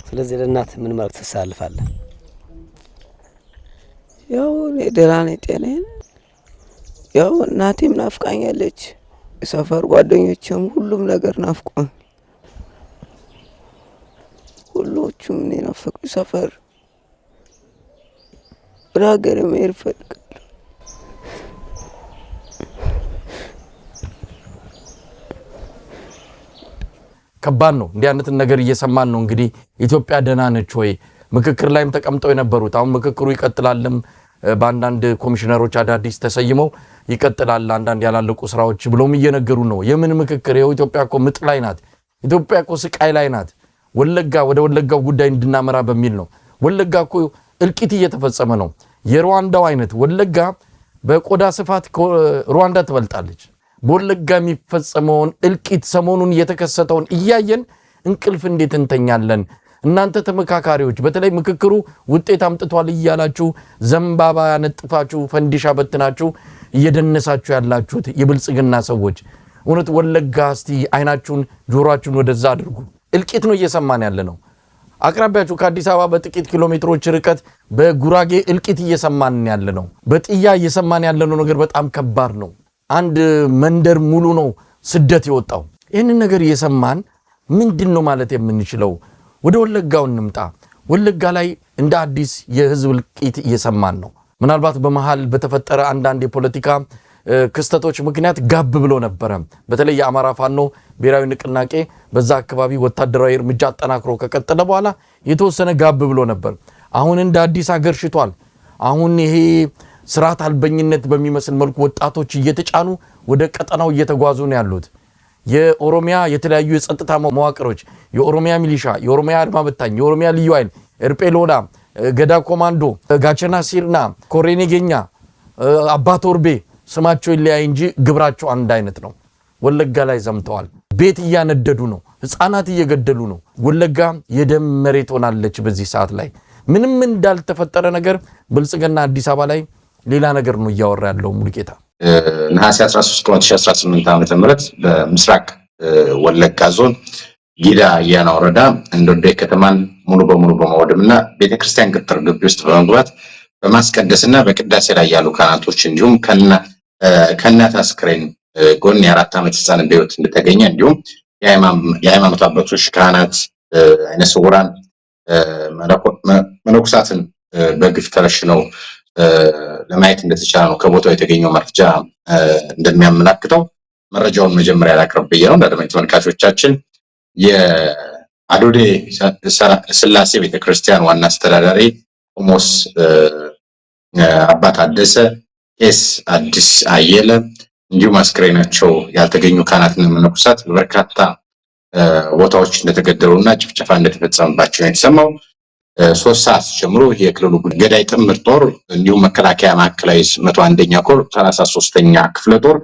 ስለዚህ ለእናት ምን ማለት ተሳልፋለህ? ያው ደህና ነኝ፣ ጤናዬን ያው እናቴም ናፍቃኛለች፣ የሰፈር ጓደኞቼም ሁሉም ነገር ናፍቆኝ፣ ሁሎቹም እኔ ናፈቁኝ። ሰፈር ወደ ሀገር መሄድ እፈልጋለሁ። ከባድ ነው። እንዲህ አይነት ነገር እየሰማን ነው። እንግዲህ ኢትዮጵያ ደህና ነች ወይ? ምክክር ላይም ተቀምጠው የነበሩት አሁን ምክክሩ ይቀጥላልም፣ በአንዳንድ ኮሚሽነሮች አዳዲስ ተሰይመው ይቀጥላል፣ አንዳንድ ያላለቁ ስራዎች ብለውም እየነገሩ ነው። የምን ምክክር? ይኸው ኢትዮጵያ እኮ ምጥ ላይ ናት። ኢትዮጵያ እኮ ስቃይ ላይ ናት። ወደ ወለጋው ጉዳይ እንድናመራ በሚል ነው። ወለጋ እኮ እልቂት እየተፈጸመ ነው። የሩዋንዳው አይነት ወለጋ በቆዳ ስፋት ሩዋንዳ ትበልጣለች። በወለጋ የሚፈጸመውን እልቂት ሰሞኑን እየተከሰተውን እያየን እንቅልፍ እንዴት እንተኛለን? እናንተ ተመካካሪዎች በተለይ ምክክሩ ውጤት አምጥቷል እያላችሁ ዘንባባ ያነጥፋችሁ ፈንዲሻ በትናችሁ እየደነሳችሁ ያላችሁት የብልጽግና ሰዎች እውነት ወለጋ እስቲ አይናችሁን ጆሮአችሁን ወደዛ አድርጉ። እልቂት ነው እየሰማን ያለ ነው። አቅራቢያችሁ ከአዲስ አበባ በጥቂት ኪሎ ሜትሮች ርቀት በጉራጌ እልቂት እየሰማን ያለ ነው። በጥያ እየሰማን ያለነው ነገር በጣም ከባድ ነው። አንድ መንደር ሙሉ ነው ስደት የወጣው። ይህንን ነገር እየሰማን ምንድን ነው ማለት የምንችለው? ወደ ወለጋው እንምጣ። ወለጋ ላይ እንደ አዲስ የህዝብ እልቂት እየሰማን ነው። ምናልባት በመሃል በተፈጠረ አንዳንድ የፖለቲካ ክስተቶች ምክንያት ጋብ ብሎ ነበረ። በተለይ የአማራ ፋኖ ብሔራዊ ንቅናቄ በዛ አካባቢ ወታደራዊ እርምጃ አጠናክሮ ከቀጠለ በኋላ የተወሰነ ጋብ ብሎ ነበር። አሁን እንደ አዲስ አገርሽቷል። አሁን ይሄ ስርዓት አልበኝነት በሚመስል መልኩ ወጣቶች እየተጫኑ ወደ ቀጠናው እየተጓዙ ነው ያሉት። የኦሮሚያ የተለያዩ የጸጥታ መዋቅሮች፣ የኦሮሚያ ሚሊሻ፣ የኦሮሚያ አድማ በታኝ፣ የኦሮሚያ ልዩ ኃይል፣ ኤርጴሎዳ፣ ገዳ ኮማንዶ፣ ጋቸና ሲርና፣ ኮሬኔጌኛ፣ አባቶርቤ ስማቸው ይለያይ እንጂ ግብራቸው አንድ አይነት ነው። ወለጋ ላይ ዘምተዋል። ቤት እያነደዱ ነው። ህፃናት እየገደሉ ነው። ወለጋ የደም መሬት ሆናለች። በዚህ ሰዓት ላይ ምንም እንዳልተፈጠረ ነገር ብልጽግና አዲስ አበባ ላይ ሌላ ነገር ነው እያወራ ያለው ሙሉጌታ። ነሐሴ 13 2018 ዓ.ም በምስራቅ ወለጋ ዞን ጊዳ አያና ወረዳ እንዶዴ ከተማን ሙሉ በሙሉ በማውደምና ቤተክርስቲያን ቅጥር ግቢ ውስጥ በመግባት በማስቀደስና በቅዳሴ ላይ ያሉ ካህናቶች እንዲሁም ከእናት አስክሬን ጎን የ4 ዓመት ህፃን በህይወት እንደተገኘ እንዲሁም የሃይማኖት አባቶች፣ ካህናት፣ አይነ ስውራን መነኮሳትን በግፍ ተረሽነው ለማየት እንደተቻለ ነው ከቦታው የተገኘው መረጃ እንደሚያመላክተው። መረጃውን መጀመሪያ ላቅርብ ብዬ ነው። ለአድማጭ ተመልካቾቻችን የአዶዴ ስላሴ ቤተክርስቲያን ዋና አስተዳዳሪ ቆሞስ አባ ታደሰ፣ ቄስ አዲስ አየለ እንዲሁም አስክሬናቸው ያልተገኙ ካህናትና መነኮሳት በበርካታ ቦታዎች እንደተገደሉና ጭፍጨፋ እንደተፈጸመባቸው ነው የተሰማው። 3 ሰዓት ጀምሮ የክልሉ ገዳይ ጥምር ጦር እንዲሁም መከላከያ ማዕከላዊ 101ኛ ኮር 33ኛ ክፍለ ጦር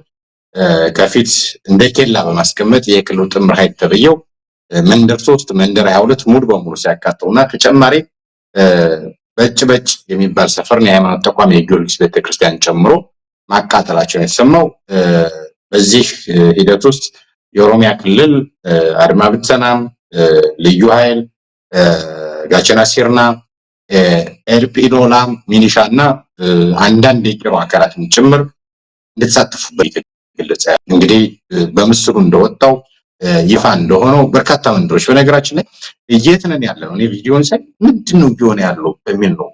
ከፊት እንደ ኬላ በማስቀመጥ የክልሉ ጥምር ኃይል ተብየው መንደር 3 መንደር 22 ሙሉ በሙሉ ሲያቃጥሉና ተጨማሪ በጭ የሚባል ሰፈርን የሃይማኖት ተቋም የጊዮርጊስ ቤተክርስቲያን ጨምሮ ማቃጠላቸው ነው የተሰማው። በዚህ ሂደት ውስጥ የኦሮሚያ ክልል አድማ ብተናም፣ ልዩ ኃይል፣ ጋቸና ሲርና፣ ኤልፒዶላ ሚኒሻና አንዳንድ የቄሮ አካላትን ጭምር እንደተሳተፉበት ይገለጻ። እንግዲህ በምስሉ እንደወጣው ይፋ እንደሆነው በርካታ መንደሮች በነገራችን ላይ የት ነን ያለው እኔ ቪዲዮን ሳይ ምንድነው እየሆነ ያለው በሚል ነው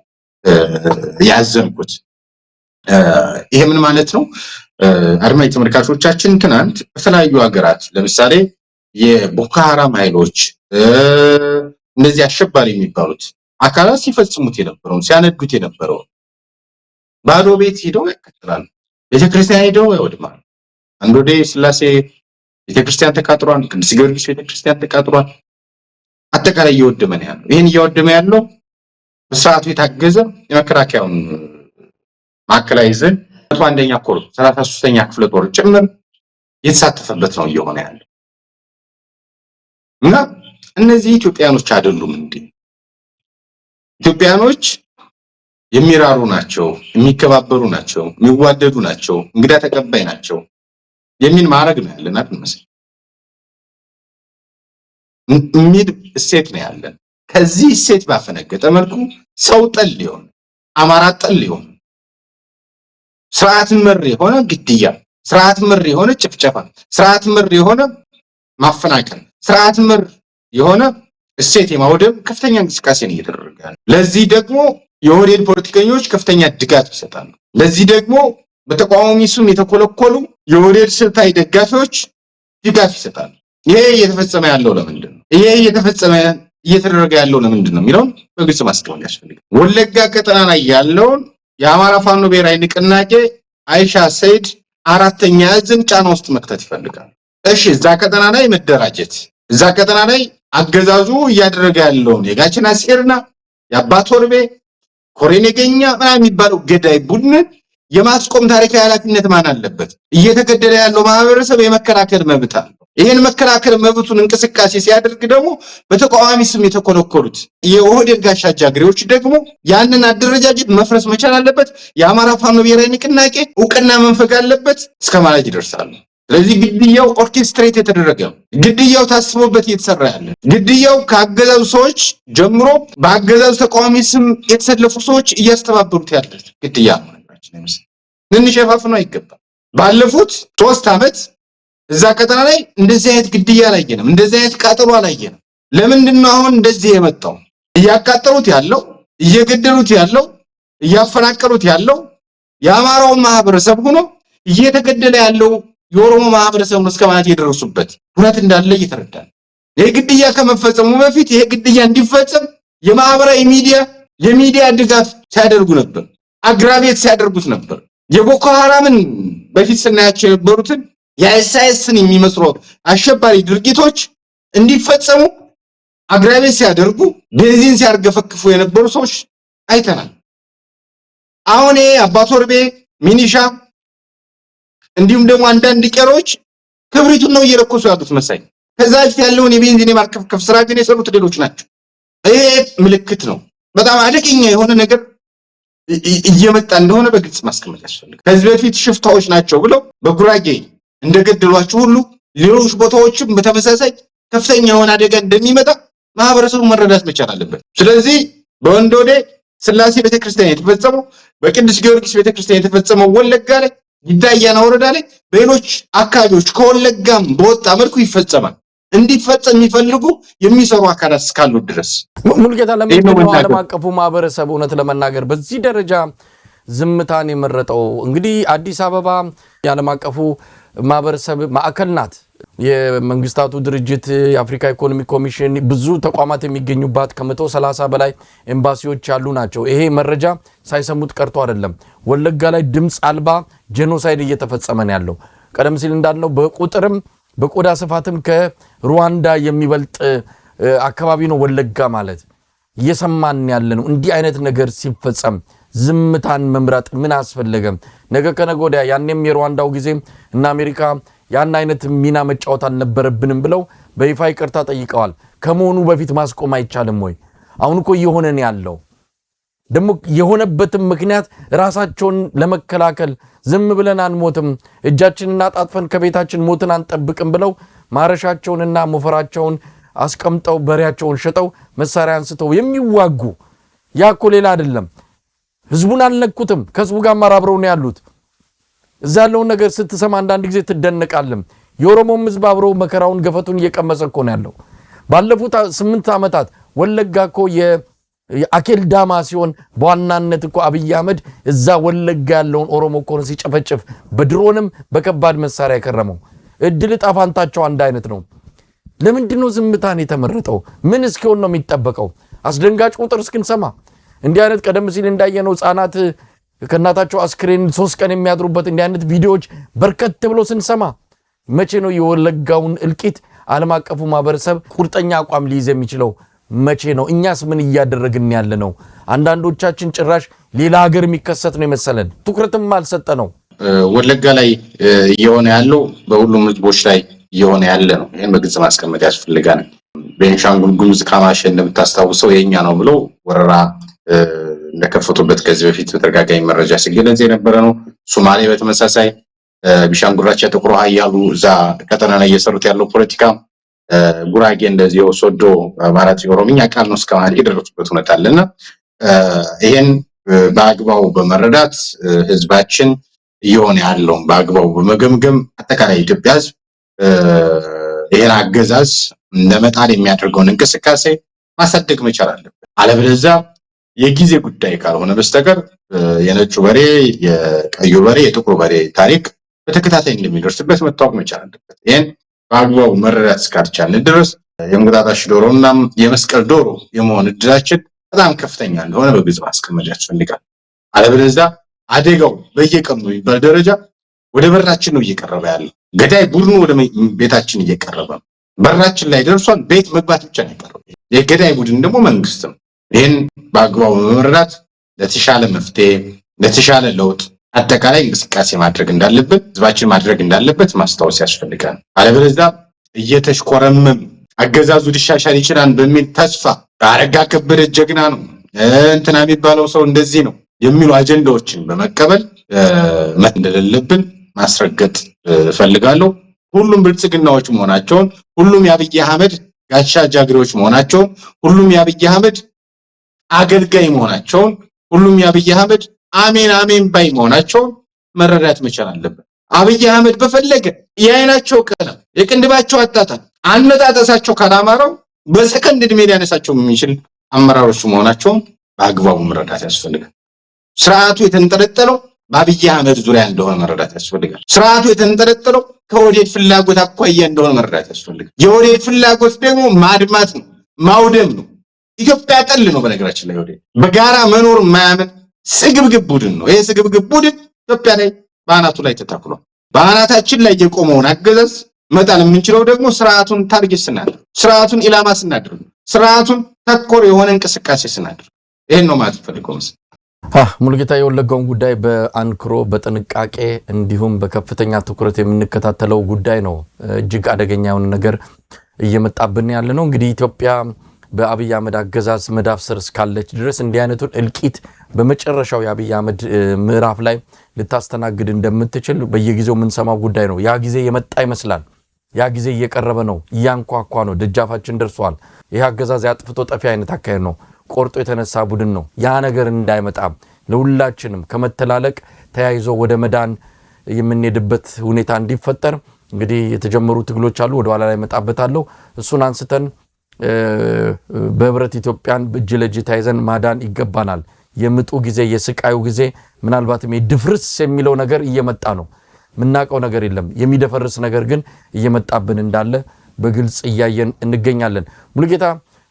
ያዘንኩት። ይሄ ምን ማለት ነው? አድማጭ ተመልካቾቻችን ትናንት በተለያዩ ሀገራት ለምሳሌ የቦኮ ሃራም ኃይሎች እነዚህ አሸባሪ የሚባሉት አካላት ሲፈጽሙት የነበረው ሲያነዱት የነበረው ባዶ ቤት ሄደው ያከትላሉ፣ ቤተክርስቲያን ሄደው ያወድማሉ። እንዶዴ ስላሴ ቤተክርስቲያን ተቃጥሏል፣ ቅዱስ ጊዮርጊስ ቤተክርስቲያን ተቃጥሏል። አጠቃላይ እየወደመ ነው ያለው። ይሄን እየወደመ ያለው በስርዓቱ የታገዘ የመከላከያውን ማዕከላዊ ዘን 101ኛ ኮር 33ኛ ክፍለ ጦር ጭምር የተሳተፈበት ነው እየሆነ ያለው እና እነዚህ ኢትዮጵያኖች አይደሉም እንዴ? ኢትዮጵያኖች የሚራሩ ናቸው፣ የሚከባበሩ ናቸው፣ የሚዋደዱ ናቸው፣ እንግዳ ተቀባይ ናቸው የሚል ማዕረግ ነው ያለን አይደል? የሚል እሴት ነው ያለን። ከዚህ እሴት ባፈነገጠ መልኩ ሰው ጠል ሊሆን አማራ ጠል ሊሆን ስርዓት መር የሆነ ግድያ፣ ስርዓት መር የሆነ ጭፍጨፋ፣ ስርዓት መር የሆነ ማፈናቀል፣ ስርዓት መር የሆነ እሴት የማውደም ከፍተኛ እንቅስቃሴ ነው እየተደረገ ያለው። ለዚህ ደግሞ የኦህዴድ ፖለቲከኞች ከፍተኛ ድጋፍ ይሰጣሉ። ለዚህ ደግሞ በተቃዋሚ ስም የተኮለኮሉ የኦህዴድ ስልታዊ ደጋፊዎች ድጋፍ ይሰጣሉ። ይሄ እየተፈጸመ ያለው ለምንድን ነው? ይሄ እየተደረገ ያለው ለምንድን ነው የሚለውን በግልጽ ማስቀመጥ ያስፈልጋል። ወለጋ ቀጠና ላይ ያለውን የአማራ ፋኖ ብሔራዊ ንቅናቄ አይሻ ሰይድ 4ኛ እዝን ጫና ውስጥ መክተት ይፈልጋል። እሺ፣ እዛ ቀጠና ላይ መደራጀት፣ እዛ ቀጠና ላይ አገዛዙ እያደረገ ያለውን የጋቸና ሲርና የአባት ወርቤ ኮሬኔገኛ ምናምን የሚባለው ገዳይ ቡድን የማስቆም ታሪካዊ ኃላፊነት ማን አለበት? እየተገደለ ያለው ማህበረሰብ የመከላከል መብት አለው። ይሄን መከላከል መብቱን እንቅስቃሴ ሲያደርግ ደግሞ በተቃዋሚ ስም የተኮለኮሉት የኦህዴድ ጋሻ ጃግሬዎች ደግሞ ያንን አደረጃጀት መፍረስ መቻል አለበት። የአማራ ፋኖ ብሔራዊ ንቅናቄ እውቅና መንፈግ አለበት እስከ ማለት ይደርሳሉ። ስለዚህ ግድያው ኦርኬስትሬት የተደረገ ነው። ግድያው ታስቦበት እየተሰራ ያለ ግድያው ከአገዛዙ ሰዎች ጀምሮ በአገዛዙ ተቃዋሚ ስም የተሰለፉ ሰዎች እያስተባበሩት ያለ ግድያ ነው። ልንሸፋፍነው አይገባም። ባለፉት 3 ዓመት እዛ ቀጠና ላይ እንደዚህ አይነት ግድያ አላየንም፣ እንደዚህ አይነት ቃጠሎ አላየንም። ለምንድን ነው አሁን እንደዚህ የመጣው? እያቃጠሉት ያለው እየገደሉት ያለው እያፈናቀሉት ያለው የአማራው ማህበረሰብ ሆኖ እየተገደለ ያለው የኦሮሞ ማህበረሰብ ነው እስከ ማለት የደረሱበት ሁኔታ እንዳለ እየተረዳን ይሄ ግድያ ከመፈጸሙ በፊት ይሄ ግድያ እንዲፈጸም የማህበራዊ የሚዲያ ድጋፍ ሲያደርጉ ነበር፣ አግራቤት ሲያደርጉት ነበር። የቦኮ ሃራምን በፊት ስናያቸው የነበሩትን የአይኤስአይኤስን የሚመስሉ አሸባሪ ድርጊቶች እንዲፈጸሙ አግራቤት ሲያደርጉ ቤንዚን ሲያርገፈክፉ የነበሩ ሰዎች አይተናል። አሁን አባት ወርቤ ሚኒሻ እንዲሁም ደግሞ አንዳንድ ቄሮች ክብሪቱን ነው እየለኮሱ ያሉት መሳይ። ከዛ በፊት ያለውን የቤንዚን የማርከፍከፍ ስራ ግን የሰሩት ሌሎች ናቸው። ይሄ ምልክት ነው። በጣም አደገኛ የሆነ ነገር እየመጣ እንደሆነ በግልጽ ማስቀመጥ ያስፈልጋል። ከዚህ በፊት ሽፍታዎች ናቸው ብለው በጉራጌ እንደገደሏቸው ሁሉ ሌሎች ቦታዎችም በተመሳሳይ ከፍተኛ የሆነ አደጋ እንደሚመጣ ማህበረሰቡ መረዳት መቻል አለበት። ስለዚህ በወንዶዴ ስላሴ ቤተክርስቲያን የተፈጸመው፣ በቅዱስ ጊዮርጊስ ቤተክርስቲያን የተፈጸመው ወለጋ ላይ ይዳያና ወረዳ ላይ በሌሎች አካባቢዎች ከወለጋም በወጣ መልኩ ይፈጸማል። እንዲፈጸም የሚፈልጉ የሚሰሩ አካላት እስካሉ ድረስ ሙልጌታ ለምን ዓለም አቀፉ ማህበረሰብ እውነት ለመናገር በዚህ ደረጃ ዝምታን የመረጠው? እንግዲህ አዲስ አበባ የዓለም አቀፉ ማህበረሰብ ማዕከል ናት። የመንግስታቱ ድርጅት፣ የአፍሪካ ኢኮኖሚ ኮሚሽን፣ ብዙ ተቋማት የሚገኙባት ከ130 በላይ ኤምባሲዎች ያሉ ናቸው። ይሄ መረጃ ሳይሰሙት ቀርቶ አይደለም። ወለጋ ላይ ድምፅ አልባ ጄኖሳይድ እየተፈጸመ ነው ያለው። ቀደም ሲል እንዳልነው በቁጥርም በቆዳ ስፋትም ከሩዋንዳ የሚበልጥ አካባቢ ነው ወለጋ ማለት። እየሰማን ያለ ነው። እንዲህ አይነት ነገር ሲፈጸም ዝምታን መምረጥ ምን አስፈለገ? ነገ ከነገ ወዲያ ያኔም የሩዋንዳው ጊዜ እና አሜሪካ ያን አይነት ሚና መጫወት አልነበረብንም ብለው በይፋ ይቅርታ ጠይቀዋል። ከመሆኑ በፊት ማስቆም አይቻልም ወይ? አሁን እኮ እየሆነ ነው ያለው። ደግሞ የሆነበትም ምክንያት ራሳቸውን ለመከላከል ዝም ብለን አንሞትም፣ እጃችንና ጣጥፈን ከቤታችን ሞትን አንጠብቅም ብለው ማረሻቸውንና ሞፈራቸውን አስቀምጠው በሬያቸውን ሸጠው መሳሪያ አንስተው የሚዋጉ ያ እኮ ሌላ አይደለም። ህዝቡን አልነኩትም። ከህዝቡ ጋር ማራብረው ነው ያሉት። እዛ ያለውን ነገር ስትሰማ አንዳንድ ጊዜ ትደነቃለም። የኦሮሞም ህዝብ አብረው መከራውን ገፈቱን እየቀመሰ እኮ ነው ያለው። ባለፉት 8 ዓመታት ወለጋ እኮ የአኬል ዳማ ሲሆን በዋናነት እኮ አብይ አህመድ እዛ ወለጋ ያለውን ኦሮሞ እኮ ሲጨፈጭፍ በድሮንም በከባድ መሳሪያ የከረመው። እድል ጣፋንታቸው አንድ አይነት ነው። ለምንድነው ዝምታን የተመረጠው? ምን እስኪሆን ነው የሚጠበቀው? አስደንጋጭ ቁጥር እስክንሰማ እንዲህ አይነት ቀደም ሲል እንዳየነው ህፃናት ከናታቸው አስክሬን 3 ቀን የሚያድሩበት እንዲህ አይነት ቪዲዮዎች በርከት ብሎ ስንሰማ መቼ ነው የወለጋውን እልቂት ዓለም አቀፉ ማህበረሰብ ቁርጠኛ አቋም ሊይዝ የሚችለው? መቼ ነው? እኛስ ምን እያደረግን ያለ ነው? አንዳንዶቻችን ጭራሽ ሌላ ሀገር የሚከሰት ነው የመሰለን፣ ትኩረትም አልሰጠ ነው። ወለጋ ላይ እየሆነ ያለው በሁሉም ህዝቦች ላይ እየሆነ ያለ ነው። ይህን በግልጽ ማስቀመጥ ያስፈልጋል። ቤንሻንጉል ጉሙዝ ካማሽ እንደምታስታውሰው የኛ ነው ብለው ወረራ እንደከፈቱበት ከዚህ በፊት በተደጋጋሚ መረጃ ሲገለጽ የነበረ ነው። ሶማሌ በተመሳሳይ ቢሻንጉራቻ ጥቁር እያሉ እዛ ቀጠና ላይ እየሰሩት ያለው ፖለቲካ ጉራጌ እንደዚህ ሶዶ ማለት የኦሮምኛ ቃል ነው እስከማለት የደረሱበት ሁኔታ አለና ይሄን በአግባቡ በመረዳት ህዝባችን እየሆነ ያለው በአግባቡ በመገምገም አጠቃላይ ኢትዮጵያ ህዝብ ይሄን አገዛዝ ለመጣል የሚያደርገውን እንቅስቃሴ ማሳደግ መቻል አለበት። አለበለዚያ የጊዜ ጉዳይ ካልሆነ በስተቀር የነጩ በሬ፣ የቀዩ በሬ፣ የጥቁሩ በሬ ታሪክ በተከታታይ እንደሚደርስበት መታወቅ መቻል አለበት። ይሄን በአግባቡ መረዳት እስካልቻልን ድረስ የእንቁጣጣሽ ዶሮና የመስቀል ዶሮ የመሆን እድላችን በጣም ከፍተኛ እንደሆነ በግልጽ ማስቀመጥ ያስፈልጋል። አለበለዚያ አደጋው በየቀኑ በሚባል ደረጃ ወደ በራችን ነው እየቀረበ ያለው። ገዳይ ቡድኑ ወደ ቤታችን እየቀረበ ነው። በራችን ላይ ደርሷል። ቤት መግባት ብቻ ነው የቀረው። የገዳይ ቡድን ደግሞ መንግስት ነው። ይህን በአግባቡ በመረዳት ለተሻለ መፍትሄ፣ ለተሻለ ለውጥ አጠቃላይ እንቅስቃሴ ማድረግ እንዳለበት ህዝባችን ማድረግ እንዳለበት ማስታወስ ያስፈልጋል። አለበለዚያ እየተሽኮረመም አገዛዙ ሊሻሻል ይችላል በሚል ተስፋ አረጋ ከበደ ጀግና ነው እንትና የሚባለው ሰው እንደዚህ ነው የሚሉ አጀንዳዎችን በመቀበል መት እንደሌለብን ማስረገጥ እፈልጋለሁ። ሁሉም ብልጽግናዎች መሆናቸውን፣ ሁሉም የአብይ አህመድ ጋሻ ጃግሬዎች መሆናቸውን፣ ሁሉም የአብይ አህመድ አገልጋይ መሆናቸውን፣ ሁሉም የአብይ አህመድ አሜን አሜን ባይ መሆናቸውን መረዳት መቻል አለበት። አብይ አህመድ በፈለገ የአይናቸው ቀለም፣ የቅንድባቸው አጣጣል፣ አነጣጠሳቸው ካላማረው በሰከንድ እድሜ ሊያነሳቸው የሚችል አመራሮች መሆናቸውን በአግባቡ መረዳት ያስፈልጋል። ስርዓቱ የተንጠለጠለው በአብይ አህመድ ዙሪያ እንደሆነ መረዳት ያስፈልጋል። ስርዓቱ የተንጠለጠለው ከወዴት ፍላጎት አኳያ እንደሆነ መረዳት ያስፈልጋል። የወዴት ፍላጎት ደግሞ ማድማት ነው፣ ማውደም ነው። ኢትዮጵያ ጠል ነው። በነገራችን ላይ ወዴት በጋራ መኖር የማያምን ስግብግብ ቡድን ነው። ይሄ ስግብግብ ቡድን ኢትዮጵያ ላይ በአናቱ ላይ ተተክሏል። በአናታችን ላይ የቆመውን አገዛዝ መጣል የምንችለው ደግሞ ስርዓቱን ታርጌት ስናደርግ፣ ስርዓቱን ኢላማ ስናደርግ፣ ስርዓቱን ተኮር የሆነ እንቅስቃሴ ስናደርግ፣ ይሄን ነው ማለት ፈልገው መስል ሙሉጌታ የወለጋውን ጉዳይ በአንክሮ በጥንቃቄ እንዲሁም በከፍተኛ ትኩረት የምንከታተለው ጉዳይ ነው። እጅግ አደገኛ የሆነ ነገር እየመጣብን ያለ ነው። እንግዲህ ኢትዮጵያ በአብይ አህመድ አገዛዝ መዳፍ ስር እስካለች ድረስ እንዲህ አይነቱን እልቂት በመጨረሻው የአብይ አህመድ ምዕራፍ ላይ ልታስተናግድ እንደምትችል በየጊዜው የምንሰማው ጉዳይ ነው። ያ ጊዜ የመጣ ይመስላል። ያ ጊዜ እየቀረበ ነው፣ እያንኳኳ ነው፣ ደጃፋችን ደርሷል። ይህ አገዛዝ ያጥፍቶ ጠፊ አይነት አካሄድ ነው፣ ቆርጦ የተነሳ ቡድን ነው። ያ ነገር እንዳይመጣ ለሁላችንም ከመተላለቅ ተያይዞ ወደ መዳን የምንሄድበት ሁኔታ እንዲፈጠር እንግዲህ የተጀመሩ ትግሎች አሉ። ወደ ኋላ ላይ መጣበታለሁ። እሱን አንስተን በህብረት ኢትዮጵያን እጅ ለእጅ ተያይዘን ማዳን ይገባናል። የምጡ ጊዜ የስቃዩ ጊዜ ምናልባትም ድፍርስ የሚለው ነገር እየመጣ ነው። ምናቀው ነገር የለም። የሚደፈርስ ነገር ግን እየመጣብን እንዳለ በግልጽ እያየን እንገኛለን። ሙሉጌታ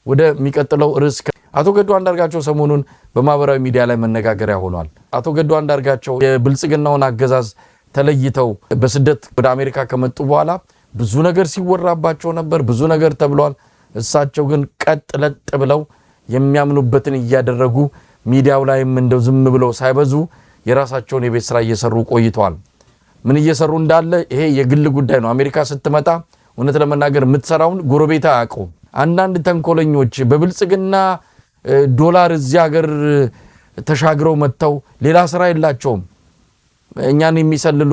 ወደሚቀጥለው ርዕስ አቶ ገዱ አንዳርጋቸው ሰሞኑን በማህበራዊ ሚዲያ ላይ መነጋገሪያ ሆኗል። አቶ ገዱ አንዳርጋቸው የብልጽግናውን አገዛዝ ተለይተው በስደት ወደ አሜሪካ ከመጡ በኋላ ብዙ ነገር ሲወራባቸው ነበር፣ ብዙ ነገር ተብሏል። እሳቸው ግን ቀጥ ለጥ ብለው የሚያምኑበትን እያደረጉ ሚዲያው ላይም እንደው ዝም ብለው ሳይበዙ የራሳቸውን የቤት ስራ እየሰሩ ቆይተዋል። ምን እየሰሩ እንዳለ ይሄ የግል ጉዳይ ነው። አሜሪካ ስትመጣ እውነት ለመናገር የምትሰራውን ጎረቤታ አያውቀውም። አንዳንድ ተንኮለኞች በብልጽግና ዶላር እዚህ ሀገር ተሻግረው መጥተው ሌላ ስራ የላቸውም። እኛን የሚሰልሉ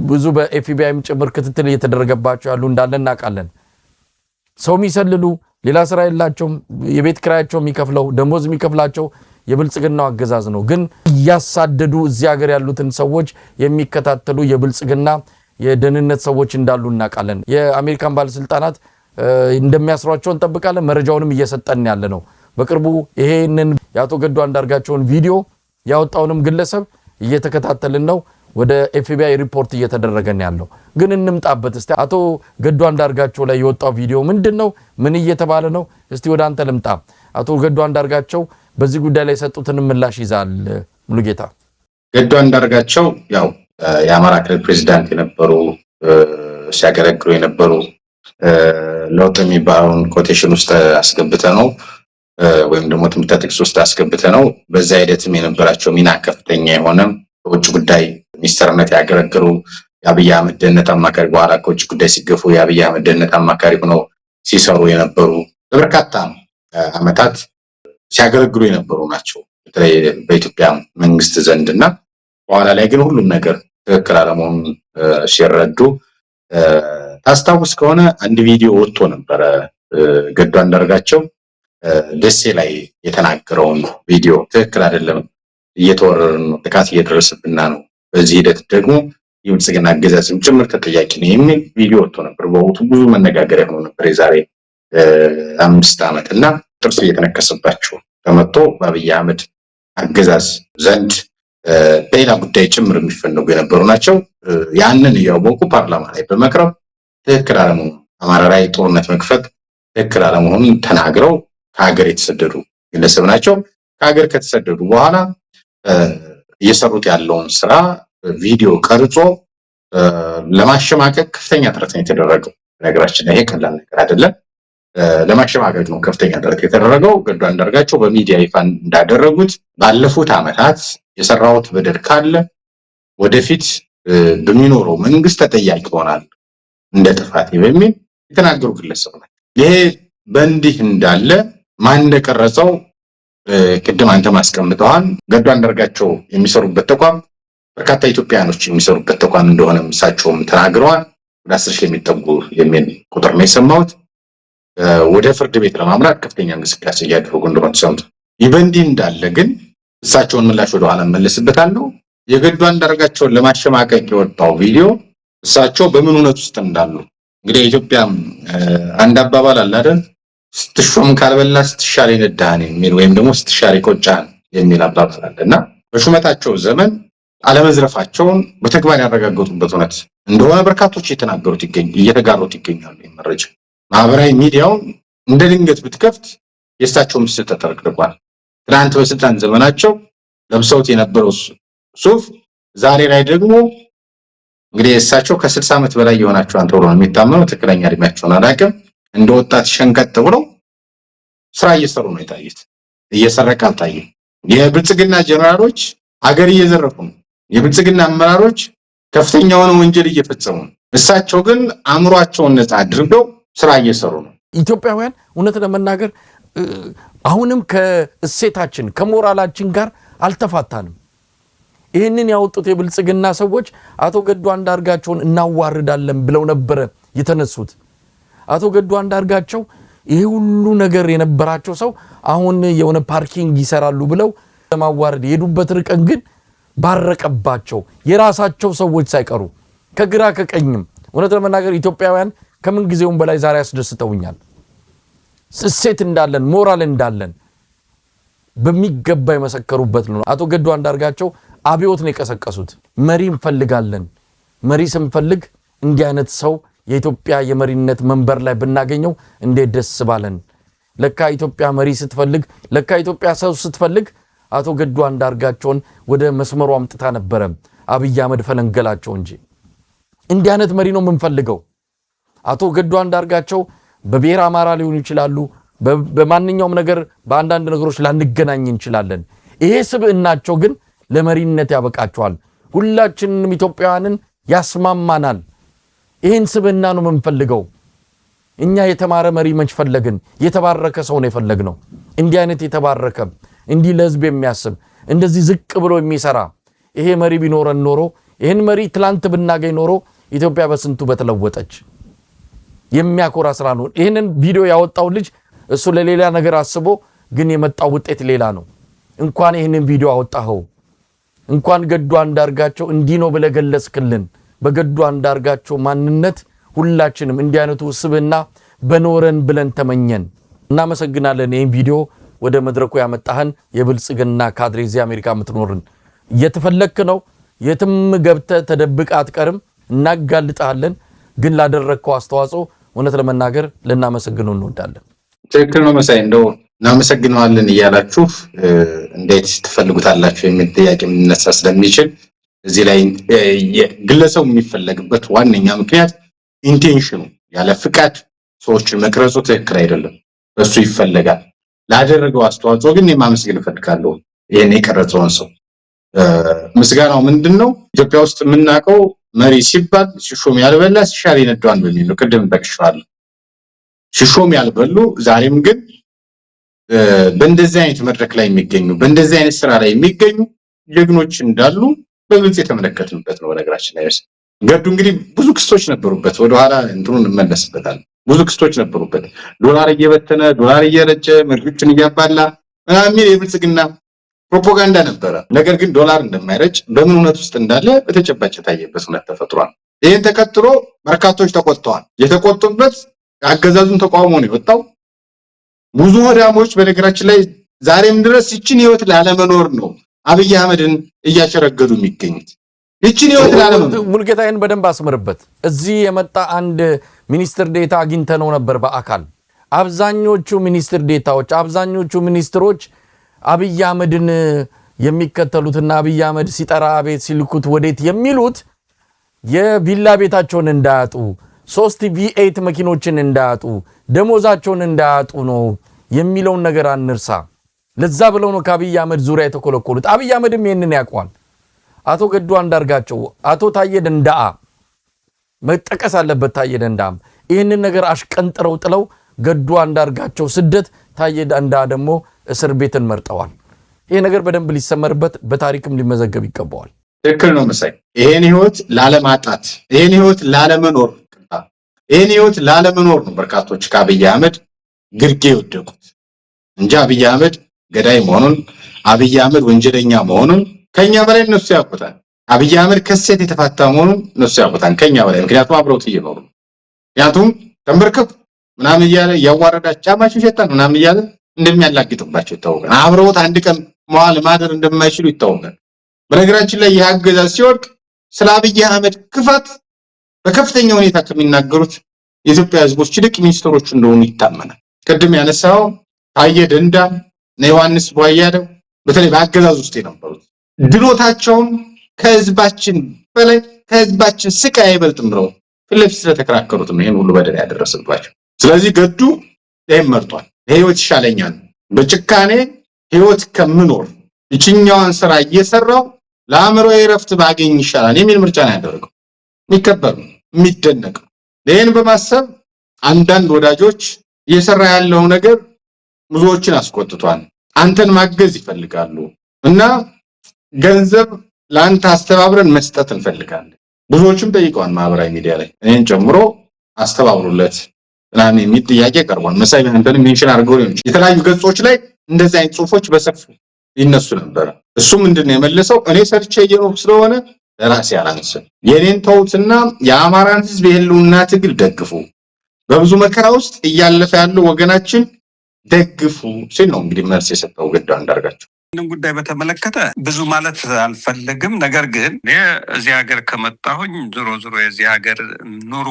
ብዙ በኤፍቢአይም ጭምር ክትትል እየተደረገባቸው ያሉ እንዳለ እናውቃለን። ሰው የሚሰልሉ ሌላ ስራ የላቸውም። የቤት ኪራያቸው የሚከፍለው ደሞዝ የሚከፍላቸው የብልጽግናው አገዛዝ ነው። ግን እያሳደዱ እዚህ ሀገር ያሉትን ሰዎች የሚከታተሉ የብልጽግና የደህንነት ሰዎች እንዳሉ እናውቃለን። የአሜሪካን ባለስልጣናት እንደሚያስሯቸው እንጠብቃለን። መረጃውንም እየሰጠን ያለ ነው። በቅርቡ ይሄንን የአቶ ገዱ አንዳርጋቸውን ቪዲዮ ያወጣውንም ግለሰብ እየተከታተልን ነው። ወደ ኤፍቢአይ ሪፖርት እየተደረገን ያለው ግን እንምጣበት እስቲ። አቶ ገዱ አንዳርጋቸው ላይ የወጣው ቪዲዮ ምንድነው? ምን እየተባለ ነው? እስቲ ወደ አንተ ልምጣ። አቶ ገዱ አንዳርጋቸው በዚህ ጉዳይ ላይ ሰጡትን ምላሽ ይዛል ሙሉጌታ። ገዱ አንዳርጋቸው ያው የአማራ ክልል ፕሬዝዳንት የነበሩ ሲያገለግሉ የነበሩ ለውጥ የሚባለውን ኮቴሽን ውስጥ አስገብተ ነው ወይም ደግሞ ትምህርት ጥቅስ ውስጥ አስገብተ ነው። በዛ ሂደትም የነበራቸው ሚና ከፍተኛ የሆነ በውጭ ጉዳይ ሚኒስትርነት ያገለግሉ የአብይ አህመድ ደህንነት አማካሪ፣ በኋላ ከውጭ ጉዳይ ሲገፉ የአብይ አህመድ ደህንነት አማካሪ ሆነው ሲሰሩ የነበሩ በርካታ ዓመታት ሲያገለግሉ የነበሩ ናቸው በተለይ በኢትዮጵያ መንግስት ዘንድና በኋላ ላይ ግን ሁሉም ነገር ትክክል አለመሆኑን ሲረዱ ታስታውስ ከሆነ አንድ ቪዲዮ ወጥቶ ነበረ። ገዱ አንዳርጋቸው ደሴ ላይ የተናገረውን ቪዲዮ ትክክል አይደለም፣ እየተወረርን ነው፣ ጥቃት እየደረሰብን ነው፣ በዚህ ሂደት ደግሞ የብልጽግና አገዛዝም ጭምር ተጠያቂ ነው የሚል ቪዲዮ ወጥቶ ነበር። በወቅቱ ብዙ መነጋገሪያ ሆኖ ነበር። የዛሬ 5 ዓመት እና ጥርስ እየተነከሰባቸው ተመቶ በአብይ አህመድ አገዛዝ ዘንድ በሌላ ጉዳይ ጭምር የሚፈለጉ የነበሩ ናቸው። ያንን እያወቁ ፓርላማ ላይ በመቅረብ ትክክል አለመሆኑን አማራ ላይ ጦርነት መክፈት ትክክል አለመሆኑን ተናግረው ከሀገር የተሰደዱ ግለሰብ ናቸው። ከሀገር ከተሰደዱ በኋላ እየሰሩት ያለውን ስራ ቪዲዮ ቀርጾ ለማሸማቀቅ ከፍተኛ ጥረት ነው የተደረገው። ነገራችን ላይ ይሄ ቀላል ነገር አይደለም። ለማሸማቀቅ ነው ከፍተኛ ጥረት የተደረገው። ገዱ አንዳርጋቸው በሚዲያ ይፋ እንዳደረጉት ባለፉት ዓመታት የሰራውት በደል ካለ ወደፊት በሚኖረው መንግስት ተጠያቂ ይሆናል እንደ ጥፋት በሚል የተናገሩ ግለሰብ ናቸው። ይሄ በእንዲህ እንዳለ ማን እንደቀረጸው ቅድም አንተ ማስቀምጠዋል። ገዱ አንዳርጋቸው የሚሰሩበት ተቋም በርካታ ኢትዮጵያኖች የሚሰሩበት ተቋም እንደሆነ እሳቸውም ተናግረዋል። ወደ 10,000 የሚጠጉ የሚል ቁጥር ነው የሰማሁት። ወደ ፍርድ ቤት ለማምራት ከፍተኛ እንቅስቃሴ እያደረጉ እንደሆነ ሰምቶ ይህ በእንዲህ እንዳለ ግን እሳቸውን ምላሽ ወደ ኋላ መለስበታለሁ። የገዱ አንዳርጋቸውን ለማሸማቀቅ የወጣው ቪዲዮ እሳቸው በምን እውነት ውስጥ እንዳሉ እንግዲህ ኢትዮጵያ አንድ አባባል አለ አይደል? ስትሾም ካልበላ ስትሻር ይነዳህን የሚል ወይም ደግሞ ስትሻር ይቆጫህን የሚል አባባል አለና በሹመታቸው ዘመን አለመዝረፋቸውን በተግባር ያረጋገጡበት እውነት እንደሆነ በርካቶች እየተጋሩት ይገኛሉ። መረጃ ማህበራዊ ሚዲያው እንደ ድንገት ብትከፍት የእሳቸው ምስል ተጠርቅቋል። ትናንት በስልጣን ዘመናቸው ለብሰውት የነበረው ሱፍ ዛሬ ላይ ደግሞ እንግዲህ እሳቸው ከ60 ዓመት በላይ የሆናቸው አንተ ብሎ ነው የሚታመነው። ትክክለኛ እድሜያቸውን አላውቅም። እንደ ወጣት ሸንቀጥ ብለው ስራ እየሰሩ ነው የታዩት። እየሰረቀ አልታየም። የብልጽግና ጀነራሎች ሀገር እየዘረፉ ነው። የብልጽግና አመራሮች ከፍተኛ የሆነ ወንጀል እየፈጸሙ ነው። እሳቸው ግን አእምሯቸውን ነፃ አድርገው ስራ እየሰሩ ነው። ኢትዮጵያውያን እውነት ለመናገር አሁንም ከእሴታችን ከሞራላችን ጋር አልተፋታንም። ይህንን ያወጡት የብልጽግና ሰዎች አቶ ገዱ አንዳርጋቸውን እናዋርዳለን ብለው ነበረ የተነሱት። አቶ ገዱ አንዳርጋቸው ይሄ ሁሉ ነገር የነበራቸው ሰው አሁን የሆነ ፓርኪንግ ይሰራሉ ብለው ለማዋረድ የሄዱበት ርቀን ግን ባረቀባቸው የራሳቸው ሰዎች ሳይቀሩ ከግራ ከቀኝም። እውነት ለመናገር ኢትዮጵያውያን ከምን ጊዜውም በላይ ዛሬ ያስደስተውኛል። እሴት እንዳለን ሞራል እንዳለን በሚገባ የመሰከሩበት ነው። አቶ ገዱ አንዳርጋቸው አብዮት ነው የቀሰቀሱት። መሪ እንፈልጋለን፣ መሪ ስንፈልግ እንዲህ አይነት ሰው የኢትዮጵያ የመሪነት መንበር ላይ ብናገኘው እንዴት ደስ ባለን። ለካ ኢትዮጵያ መሪ ስትፈልግ፣ ለካ ኢትዮጵያ ሰው ስትፈልግ አቶ ገዱ አንዳርጋቸውን ወደ መስመሩ አምጥታ ነበረ አብይ አህመድ ፈነገላቸው እንጂ። እንዲህ አይነት መሪ ነው የምንፈልገው። አቶ ገዱ አንዳርጋቸው በብሔር አማራ ሊሆኑ ይችላሉ። በማንኛውም ነገር በአንዳንድ ነገሮች ላንገናኝ እንችላለን። ይሄ ስብዕናቸው ግን ለመሪነት ያበቃቸዋል። ሁላችንንም ኢትዮጵያውያንን ያስማማናል። ይህን ስብዕና ነው የምንፈልገው። እኛ የተማረ መሪ መች ፈለግን? የተባረከ ሰው ነው የፈለግነው። እንዲህ አይነት የተባረከ እንዲህ ለህዝብ የሚያስብ እንደዚህ ዝቅ ብሎ የሚሰራ ይሄ መሪ ቢኖረን ኖሮ ይህን መሪ ትላንት ብናገኝ ኖሮ ኢትዮጵያ በስንቱ በተለወጠች። የሚያኮራ ስራ ነው። ይህንን ቪዲዮ ያወጣው ልጅ እሱ ለሌላ ነገር አስቦ ግን የመጣው ውጤት ሌላ ነው። እንኳን ይህንን ቪዲዮ አወጣኸው፣ እንኳን ገዱ አንዳርጋቸው እንዲህ ነው ብለህ ገለጽክልን። በገዱ አንዳርጋቸው ማንነት ሁላችንም እንዲህ አይነቱ ስብዕና በኖረን ብለን ተመኘን። እናመሰግናለን። ይህን ቪዲዮ ወደ መድረኩ ያመጣህን የብልጽግና ካድሬ እዚህ አሜሪካ የምትኖርን እየተፈለክ ነው። የትም ገብተህ ተደብቀ አትቀርም። እናጋልጣለን። ግን ላደረግከው አስተዋጽኦ እውነት ለመናገር ልናመሰግነው እንወዳለን። ትክክል ነው መሳይ። እንደው እናመሰግነዋለን እያላችሁ እንዴት ትፈልጉታላችሁ የሚል ጥያቄ የሚነሳ ስለሚችል እዚህ ላይ ግለሰቡ የሚፈለግበት ዋነኛ ምክንያት ኢንቴንሽኑ ያለ ፍቃድ ሰዎችን መቅረጹ ትክክል አይደለም። በሱ ይፈለጋል። ላደረገው አስተዋጽኦ ግን የማመስገን እፈልጋለሁ። ይሄን የቀረጸውን ሰው ምስጋናው ምንድነው? ኢትዮጵያ ውስጥ የምናውቀው መሪ ሲባል ሲሾም ያልበላ ሲሻር ይነዷን በሚል ነው። ቅድም ጠቅሻለሁ። ሲሾም ያልበሉ ዛሬም ግን በእንደዚህ አይነት መድረክ ላይ የሚገኙ በእንደዚህ አይነት ስራ ላይ የሚገኙ ጀግኖች እንዳሉ በግልጽ የተመለከትንበት ነው። በነገራችን ላይ ገዱ እንግዲህ ብዙ ክስቶች ነበሩበት። ወደኋላ እንትኑን እንመለስበታለን። ብዙ ክስቶች ነበሩበት። ዶላር እየበተነ ዶላር እየረጨ መሪዎችን እያባላ ምናምን የብልጽግና ፕሮፓጋንዳ ነበረ። ነገር ግን ዶላር እንደማይረጭ በምን እውነት ውስጥ እንዳለ በተጨባጭ የታየበት እውነት ተፈጥሯል። ይህን ተከትሎ በርካቶች ተቆጥተዋል። የተቆጡበት አገዛዙን ተቃውሞ ነው የወጣው። ብዙ ወዳሞች በነገራችን ላይ ዛሬም ድረስ ይችን ህይወት ላለመኖር ነው አብይ አህመድን እያሸረገዱ የሚገኙት። ይችን ህይወት ላለመኖር ሙልጌታዬን በደንብ አስምርበት። እዚህ የመጣ አንድ ሚኒስትር ዴታ አግኝተነው ነበር በአካል። አብዛኞቹ ሚኒስትር ዴታዎች አብዛኞቹ ሚኒስትሮች አብይ አህመድን የሚከተሉትና አብይ አህመድ ሲጠራ ቤት ሲልኩት ወዴት የሚሉት የቪላ ቤታቸውን እንዳያጡ 3 V8 መኪኖችን እንዳያጡ ደሞዛቸውን እንዳያጡ ነው የሚለውን ነገር አንርሳ። ለዛ ብለው ነው ከአብይ አህመድ ዙሪያ የተኮለኮሉት። አብይ አህመድም ይሄንን ያውቃል። አቶ ገዱ አንዳርጋቸው አቶ ታዬ ደንዳአ መጠቀስ አለበት። ታዬ ደንዳም ይሄንን ነገር አሽቀንጥረው ጥለው ገዱ አንዳርጋቸው ስደት፣ ታዬ ደንዳአ ደግሞ እስር ቤትን መርጠዋል። ይሄ ነገር በደንብ ሊሰመርበት በታሪክም ሊመዘገብ ይገባዋል። ትክክል ነው መሳይ። ይሄን ህይወት ላለማጣት ይሄን ህይወት ላለመኖር ነው በርካቶች ከአብይ አህመድ ግርጌ የወደቁት እንጂ አብይ አህመድ ገዳይ መሆኑን አብይ አህመድ ወንጀለኛ መሆኑን ከኛ በላይ እነሱ ያውቁታል። አብይ አህመድ ከሴት የተፋታ መሆኑን እነሱ ያውቁታል ከኛ በላይ። ምክንያቱም አብረውት እየኖሩ ምክንያቱም ተንበርከኩ ምናምን እያለ ያዋረዳቸው ጫማቸው ሸጣን ምናምን እያለ እንደሚያላግጥባቸው ይታወቃል። አብረውት አንድ ቀን መዋል ማደር እንደማይችሉ ይታወቃል። በነገራችን ላይ ይህ አገዛዝ ሲወድቅ ስለ አብይ አህመድ ክፋት በከፍተኛ ሁኔታ ከሚናገሩት የኢትዮጵያ ህዝቦች ይልቅ ሚኒስትሮቹ እንደሆኑ ይታመናል። ቅድም ያነሳው ታዬ ደንደአ እና ዮሐንስ ቧያለው በተለይ በአገዛዝ ውስጥ የነበሩት ድሎታቸውን ከህዝባችን በላይ ከህዝባችን ስቃይ አይበልጥም ብለው ፊት ለፊት ስለተከራከሩት ነው ይሄን ሁሉ በደል ያደረሰባቸው። ስለዚህ ገዱ ይሄን መርጧል። ህይወት ይሻለኛል በጭካኔ ህይወት ከምኖር ይችኛዋን ስራ እየሰራው ለአእምሮ እረፍት ባገኝ ይሻላል የሚል ምርጫ ነው ያደረገው። የሚከበር የሚደነቅ። ይሄን በማሰብ አንዳንድ ወዳጆች እየሰራ ያለው ነገር ብዙዎችን አስቆጥቷል። አንተን ማገዝ ይፈልጋሉ እና ገንዘብ ለአንተ አስተባብረን መስጠት እንፈልጋለን። ብዙዎችም ጠይቀዋል ማህበራዊ ሚዲያ ላይ እኔን ጨምሮ አስተባብሩለት እናን የሚል ጥያቄ ቀርቧል። መሳይ አንተን ሜንሽን አድርገው ነው የተለያዩ ገጾች ላይ እንደዚህ አይነት ጽሁፎች በሰፊው ይነሱ ነበር። እሱ ምንድነው የመለሰው? እኔ ሰርቼ እየኖርኩ ስለሆነ ለራሴ አላንስም። የኔን ተውትና የአማራን ህዝብ የህልውና ትግል ደግፉ፣ በብዙ መከራ ውስጥ እያለፈ ያለው ወገናችን ደግፉ ሲል ነው እንግዲህ መልስ የሰጠው ገዱ አንዳርጋቸው። ይህንን ጉዳይ በተመለከተ ብዙ ማለት አልፈልግም። ነገር ግን እኔ እዚህ ሀገር ከመጣሁኝ ዞሮ የዚህ ሀገር ኑሮ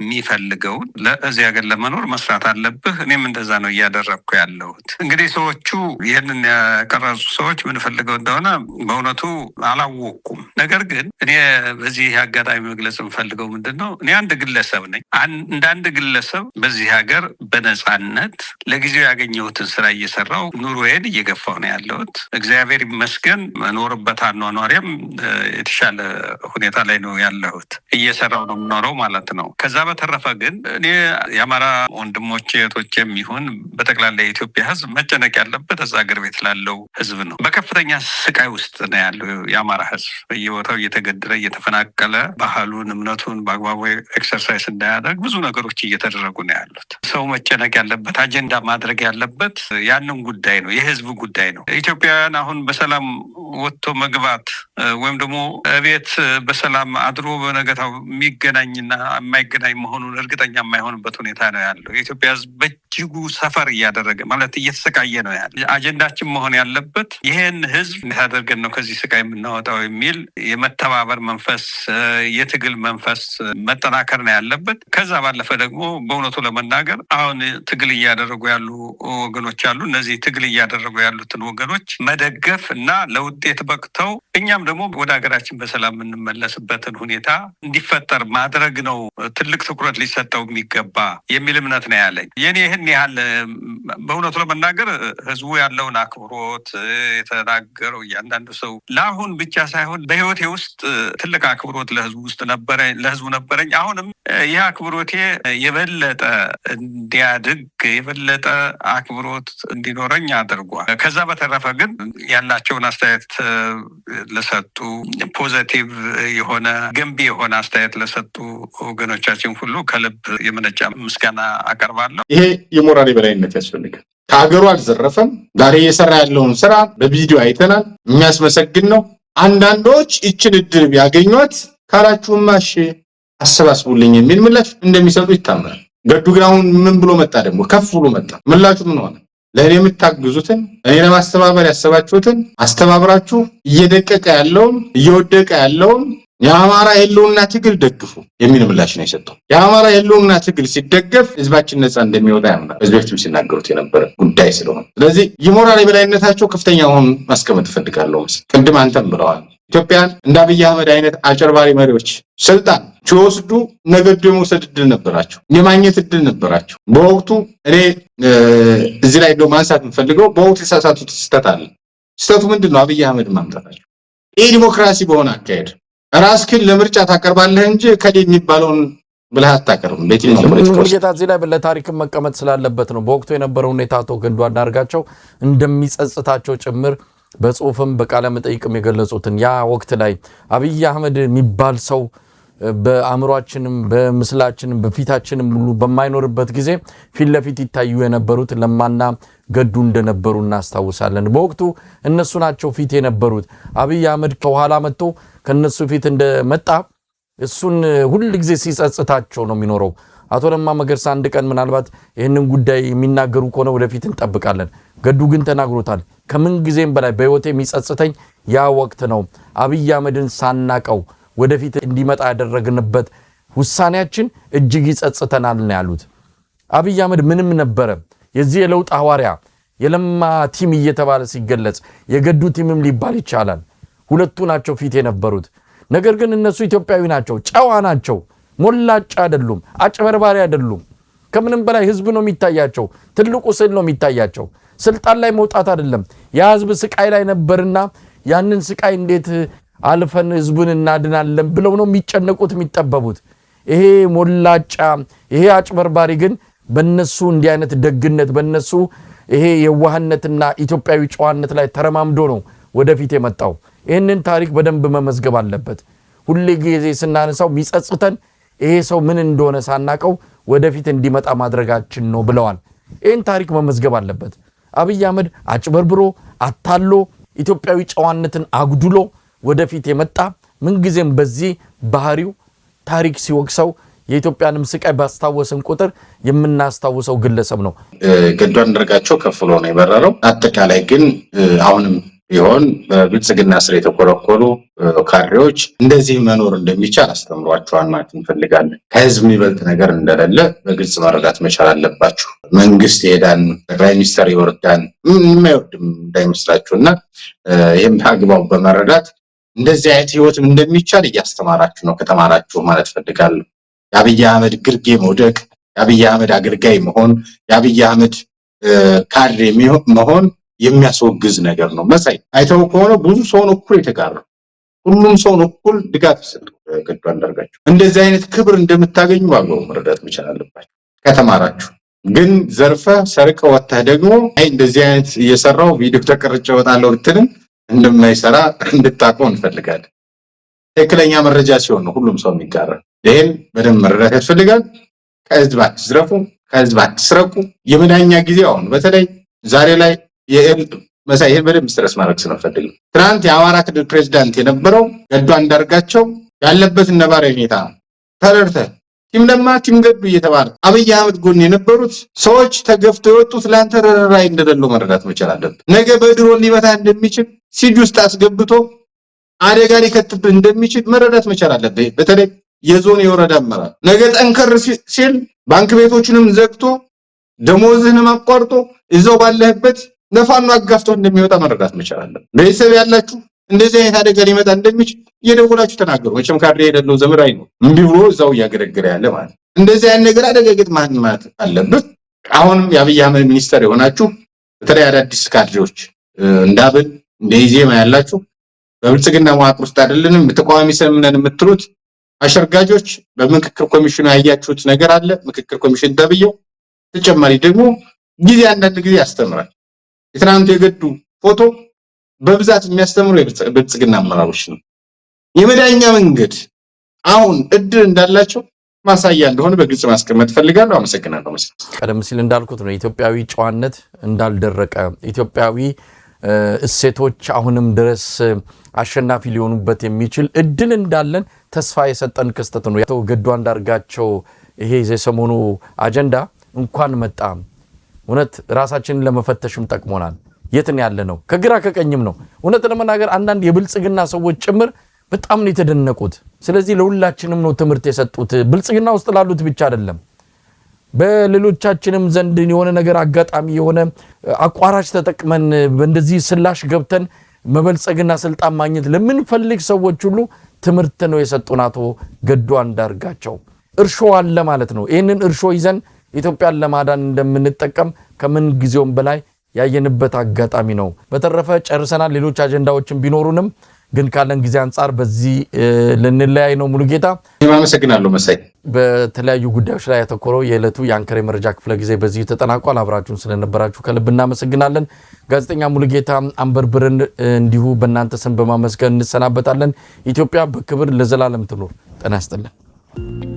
የሚፈልገውን ለዚህ ሀገር ለመኖር መስራት አለብህ። እኔም እንደዛ ነው እያደረግኩ ያለሁት። እንግዲህ ሰዎቹ ይህንን ያቀረጹ ሰዎች ምን ፈልገው እንደሆነ በእውነቱ አላወቅኩም። ነገር ግን እኔ በዚህ አጋጣሚ መግለጽ የምፈልገው ምንድን ነው፣ እኔ አንድ ግለሰብ ነኝ። እንደ አንድ ግለሰብ በዚህ ሀገር በነፃነት ለጊዜው ያገኘሁትን ስራ እየሰራው ኑሮዬን እየገፋው ነው ያለሁት። እግዚአብሔር ይመስገን መኖርበት አኗኗሪም የተሻለ ሁኔታ ላይ ነው ያለሁት። እየሰራው ነው የምኖረው ማለት ነው። ከዛ በተረፈ ግን እኔ የአማራ ወንድሞቼ እህቶቼም ይሁን በጠቅላላ የኢትዮጵያ ህዝብ መጨነቅ ያለበት እዛ ሀገር ቤት ላለው ህዝብ ነው። በከፍተኛ ስቃይ ውስጥ ነው ያለው የአማራ ህዝብ። በየቦታው እየተገደለ እየተፈናቀለ፣ ባህሉን እምነቱን በአግባቡ ኤክሰርሳይዝ እንዳያደርግ ብዙ ነገሮች እየተደረጉ ነው ያሉት። ሰው መጨነቅ ያለበት አጀንዳ ማድረግ ያለበት ያንን ጉዳይ ነው፣ የህዝብ ጉዳይ ነው። ኢትዮጵያውያን አሁን በሰላም ወጥቶ መግባት ወይም ደግሞ ቤት በሰላም አድሮ በነገታው የሚገናኝና የማይገናኝ መሆኑን እርግጠኛ የማይሆንበት ሁኔታ ነው ያለው። የኢትዮጵያ ህዝብ በእጅጉ ሰፈር እያደረገ ማለት እየተሰቃየ ነው ያለ። አጀንዳችን መሆን ያለበት ይህን ህዝብ እንዴት አድርገን ነው ከዚህ ስቃይ የምናወጣው የሚል የመተባበር መንፈስ፣ የትግል መንፈስ መጠናከር ነው ያለበት። ከዛ ባለፈ ደግሞ በእውነቱ ለመናገር አሁን ትግል እያደረጉ ያሉ ወገኖች አሉ። እነዚህ ትግል እያደረጉ ያሉትን ወገኖች መደገፍ እና ለውጤት በቅተው እኛም ደግሞ ወደ ሀገራችን በሰላም የምንመለስበትን ሁኔታ እንዲፈጠር ማድረግ ነው ትልቅ ትኩረት ሊሰጠው የሚገባ የሚል እምነት ነው ያለኝ። የኔ ይህን ያህል በእውነቱ ለመናገር ህዝቡ ያለውን አክብሮት የተናገረው እያንዳንዱ ሰው ለአሁን ብቻ ሳይሆን በህይወቴ ውስጥ ትልቅ አክብሮት ለህዝቡ ነበረኝ። አሁንም ይህ አክብሮቴ የበለጠ እንዲያድግ የበለጠ አክብሮት እንዲኖረኝ አድርጓል። ከዛ በተረፈ ግን ያላቸውን አስተያየት ለሰጡ ፖዘቲቭ የሆነ ገንቢ የሆነ አስተያየት ለሰጡ ወገኖቻችን ሁሉ ከልብ የመነጨ ምስጋና አቀርባለሁ። ይሄ የሞራል የበላይነት ያስፈልጋል። ከሀገሩ አልዘረፈም። ዛሬ እየሰራ ያለውን ስራ በቪዲዮ አይተናል። የሚያስመሰግን ነው። አንዳንዶች ይችን እድል ቢያገኟት ካላችሁማ እሺ አሰባስቡልኝ የሚል ምላሽ እንደሚሰጡ ይታመናል። ገዱ ግን አሁን ምን ብሎ መጣ? ደግሞ ከፍ ብሎ መጣ። ምላሹ ምን ሆነ? ለእኔ የምታግዙትን እኔ ለማስተባበር ያሰባችሁትን አስተባብራችሁ እየደቀቀ ያለውን እየወደቀ ያለውን የአማራ የህልውና ትግል ደግፉ የሚል ምላሽ ነው የሰጠው። የአማራ የህልውና ትግል ሲደገፍ ህዝባችን ነፃ እንደሚወጣ ያምናል። ህዝብ በፊትም ሲናገሩት የነበረ ጉዳይ ስለሆነ ስለዚህ የሞራል የበላይነታቸው ከፍተኛ ሆኖ ማስቀመጥ እፈልጋለሁ። ቅድም አንተም ብለዋል። ኢትዮጵያን እንደ አብይ አህመድ አይነት አጨርባሪ መሪዎች ስልጣን ሲወስዱ ነገዱ የመውሰድ እድል ነበራቸው፣ የማግኘት እድል ነበራቸው። በወቅቱ እኔ እዚህ ላይ እንደው ማንሳት የምፈልገው በወቅቱ የተሳሳቱት ስህተት አለ። ስህተቱ ምንድነው? አብይ አህመድ ማምጣታቸው። ይህ ዲሞክራሲ በሆነ አካሄድ ራስክን ለምርጫ ታቀርባለህ እንጂ ከሌ የሚባለውን ብለህ አታቀርብም። ጌታ እዚህ ላይ ለታሪክም መቀመጥ ስላለበት ነው። በወቅቱ የነበረው ሁኔታ አቶ ገዱ አንዳርጋቸው እንደሚጸጽታቸው ጭምር በጽሁፍም በቃለ መጠይቅም የገለጹትን ያ ወቅት ላይ አብይ አህመድ የሚባል ሰው በአእምሯችንም በምስላችንም በፊታችንም ሁሉ በማይኖርበት ጊዜ ፊት ለፊት ይታዩ የነበሩት ለማና ገዱ እንደነበሩ እናስታውሳለን። በወቅቱ እነሱ ናቸው ፊት የነበሩት። አብይ አህመድ ከኋላ መጥቶ ከነሱ ፊት እንደመጣ እሱን ሁሉ ጊዜ ሲጸጽታቸው ነው የሚኖረው። አቶ ለማ መገርሳ አንድ ቀን ምናልባት ይህንን ጉዳይ የሚናገሩ ከሆነ ወደፊት እንጠብቃለን። ገዱ ግን ተናግሮታል። ከምን ጊዜም በላይ በህይወቴ የሚጸጽተኝ ያ ወቅት ነው። አብይ አህመድን ሳናቀው ወደፊት እንዲመጣ ያደረግንበት ውሳኔያችን እጅግ ይጸጽተናል ነው ያሉት። አብይ አህመድ ምንም ነበረ የዚህ የለውጥ ሐዋርያ የለማ ቲም እየተባለ ሲገለጽ የገዱ ቲምም ሊባል ይቻላል። ሁለቱ ናቸው ፊት የነበሩት። ነገር ግን እነሱ ኢትዮጵያዊ ናቸው፣ ጨዋ ናቸው፣ ሞላጫ አይደሉም፣ አጭበርባሪ አይደሉም። ከምንም በላይ ህዝብ ነው የሚታያቸው፣ ትልቁ ስል ነው የሚታያቸው። ስልጣን ላይ መውጣት አይደለም። ያ ህዝብ ስቃይ ላይ ነበርና ያንን ስቃይ እንዴት አልፈን ህዝቡን እናድናለን ብለው ነው የሚጨነቁት የሚጠበቡት። ይሄ ሞላጫ ይሄ አጭበርባሪ ግን በነሱ እንዲህ አይነት ደግነት በነሱ ይሄ የዋህነትና ኢትዮጵያዊ ጨዋነት ላይ ተረማምዶ ነው ወደፊት የመጣው። ይህንን ታሪክ በደንብ መመዝገብ አለበት። ሁሌ ጊዜ ስናነሳው የሚጸጽተን ይሄ ሰው ምን እንደሆነ ሳናቀው ወደፊት እንዲመጣ ማድረጋችን ነው ብለዋል። ይህን ታሪክ መመዝገብ አለበት። አብይ አህመድ አጭበርብሮ አታሎ ኢትዮጵያዊ ጨዋነትን አጉድሎ ወደፊት የመጣ ምንጊዜም በዚህ ባህሪው ታሪክ ሲወቅሰው የኢትዮጵያንም ስቃይ ባስታወስን ቁጥር የምናስታውሰው ግለሰብ ነው። ገዱ አንዳርጋቸው ከፍሎ ነው የበረረው። አጠቃላይ ግን አሁንም ቢሆን በብልጽግና ስር የተኮረኮሩ ካድሬዎች እንደዚህ መኖር እንደሚቻል አስተምሯቸዋል ማለት እንፈልጋለን። ከህዝብ የሚበልጥ ነገር እንደሌለ በግልጽ መረዳት መቻል አለባችሁ። መንግስት ይሄዳን፣ ጠቅላይ ሚኒስትር ይወርዳን፣ የማይወርድም እንዳይመስላችሁ እና ይህም በአግባቡ በመረዳት እንደዚህ አይነት ህይወትም እንደሚቻል እያስተማራችሁ ነው ከተማራችሁ ማለት ፈልጋለሁ። የአብይ አህመድ ግርጌ መውደቅ፣ የአብይ አህመድ አገልጋይ መሆን፣ የአብይ አህመድ ካድሬ መሆን የሚያስወግዝ ነገር ነው። መሳይ አይተው ከሆነ ብዙ ሰውን እኩል የተጋሩ ሁሉም ሰውን እኩል ድጋፍ ይሰጡ። ገዱ አንዳርጋቸው እንደዚህ አይነት ክብር እንደምታገኙ በአግባቡ መረዳት መቻል አለባችሁ ከተማራችሁ። ግን ዘርፈ ሰርቀ ወጥተህ ደግሞ አይ እንደዚህ አይነት እየሰራው ቪዲዮ ተቀርጬ እወጣለሁ ብትልም እንደማይሰራ እንድታውቀው እንፈልጋለን። ትክክለኛ መረጃ ሲሆን ነው ሁሉም ሰው የሚጋራ። ይሄን በደንብ መረዳት ያስፈልጋል። ከህዝብ አትዝረፉ፣ ከህዝብ አትስረቁ። የመዳኛ ጊዜ አሁን በተለይ ዛሬ ላይ መሳይ ይሄን በደንብ ስትረስ ማድረግ ስለፈልግ ትናንት የአማራ ክልል ፕሬዝዳንት የነበረው ገዱ አንዳርጋቸው ያለበትን ነባራዊ ሁኔታ ተረድተህ ቲም ለማ ቲም ገዱ እየተባለ አብይ አህመድ ጎን የነበሩት ሰዎች ተገፍተው የወጡት ለአንተ ራይ እንደሌለው መረዳት መቻል አለብህ። ነገ በድሮን ሊመታ እንደሚችል ሲጅ ውስጥ አስገብቶ አደጋ ሊከትብህ እንደሚችል መረዳት መቻል አለብህ። በተለይ የዞን የወረዳ አመራር ነገ ጠንከር ሲል ባንክ ቤቶችንም ዘግቶ ደሞዝህንም አቋርጦ እዛው ባለህበት ነፋኑ አጋፍቶ እንደሚወጣ መረዳት መቻል አለብህ። ቤተሰብ ያላችሁ እንደዚህ አይነት አደጋ ሊመጣ እንደሚችል እየደወላችሁ ተናገሩ። መቼም ካድሬ የሌለው ዘመራይ ነው እምቢ ብሎ እዛው እያገለገለ ያለ ማለት እንደዚህ አይነት ነገር አደጋ ገጥማህን ማለት አለብህ። አሁንም የአብይ አህመድ ሚኒስተር የሆናችሁ በተለይ አዳዲስ ካድሬዎች እንዳብል እንደ ኢዜማ ያላችሁ በብልጽግና መዋቅር ውስጥ አይደለንም ተቃዋሚ ሰምነን የምትሉት አሸርጋጆች በምክክር ኮሚሽኑ ያያችሁት ነገር አለ። ምክክር ኮሚሽን ተብየው ተጨማሪ ደግሞ ጊዜ አንዳንድ ጊዜ ያስተምራል። የትናንቱ የገዱ ፎቶ በብዛት የሚያስተምሩ የብልጽግና አመራሮች ነው። የመዳኛ መንገድ አሁን እድል እንዳላቸው ማሳያ እንደሆነ በግልጽ ማስቀመጥ ፈልጋለሁ። አመሰግናለሁ። ቀደም ሲል እንዳልኩት ነው ኢትዮጵያዊ ጨዋነት እንዳልደረቀ ኢትዮጵያዊ እሴቶች አሁንም ድረስ አሸናፊ ሊሆኑበት የሚችል እድል እንዳለን ተስፋ የሰጠን ክስተት ነው። ያው ገዱ አንዳርጋቸው ይሄ የሰሞኑ አጀንዳ እንኳን መጣ እውነት ራሳችንን ለመፈተሽም ጠቅሞናል። የትን ያለ ነው ከግራ ከቀኝም ነው እውነት ለመናገር አንዳንድ የብልጽግና ሰዎች ጭምር በጣም ነው የተደነቁት። ስለዚህ ለሁላችንም ነው ትምህርት የሰጡት። ብልጽግና ውስጥ ላሉት ብቻ አይደለም በሌሎቻችንም ዘንድ የሆነ ነገር አጋጣሚ የሆነ አቋራጭ ተጠቅመን እንደዚህ ስላሽ ገብተን መበልጸግና ስልጣን ማግኘት ለምንፈልግ ሰዎች ሁሉ ትምህርት ነው የሰጡን አቶ ገዱ አንዳርጋቸው። እርሾ አለ ማለት ነው። ይህንን እርሾ ይዘን ኢትዮጵያን ለማዳን እንደምንጠቀም ከምን ጊዜውም በላይ ያየንበት አጋጣሚ ነው። በተረፈ ጨርሰናል። ሌሎች አጀንዳዎችን ቢኖሩንም ግን ካለን ጊዜ አንፃር በዚህ ልንለያይ ነው። ሙሉጌታ አመሰግናለሁ። መሳይ በተለያዩ ጉዳዮች ላይ ያተኮረው የዕለቱ የአንከር የመረጃ ክፍለ ጊዜ በዚህ ተጠናቋል። አብራችሁን ስለነበራችሁ ከልብ እናመሰግናለን። ጋዜጠኛ ሙሉጌታ አንበርብርን እንዲሁ በእናንተ ስም በማመስገን እንሰናበታለን። ኢትዮጵያ በክብር ለዘላለም ትኑር። ጤና ይስጥልን።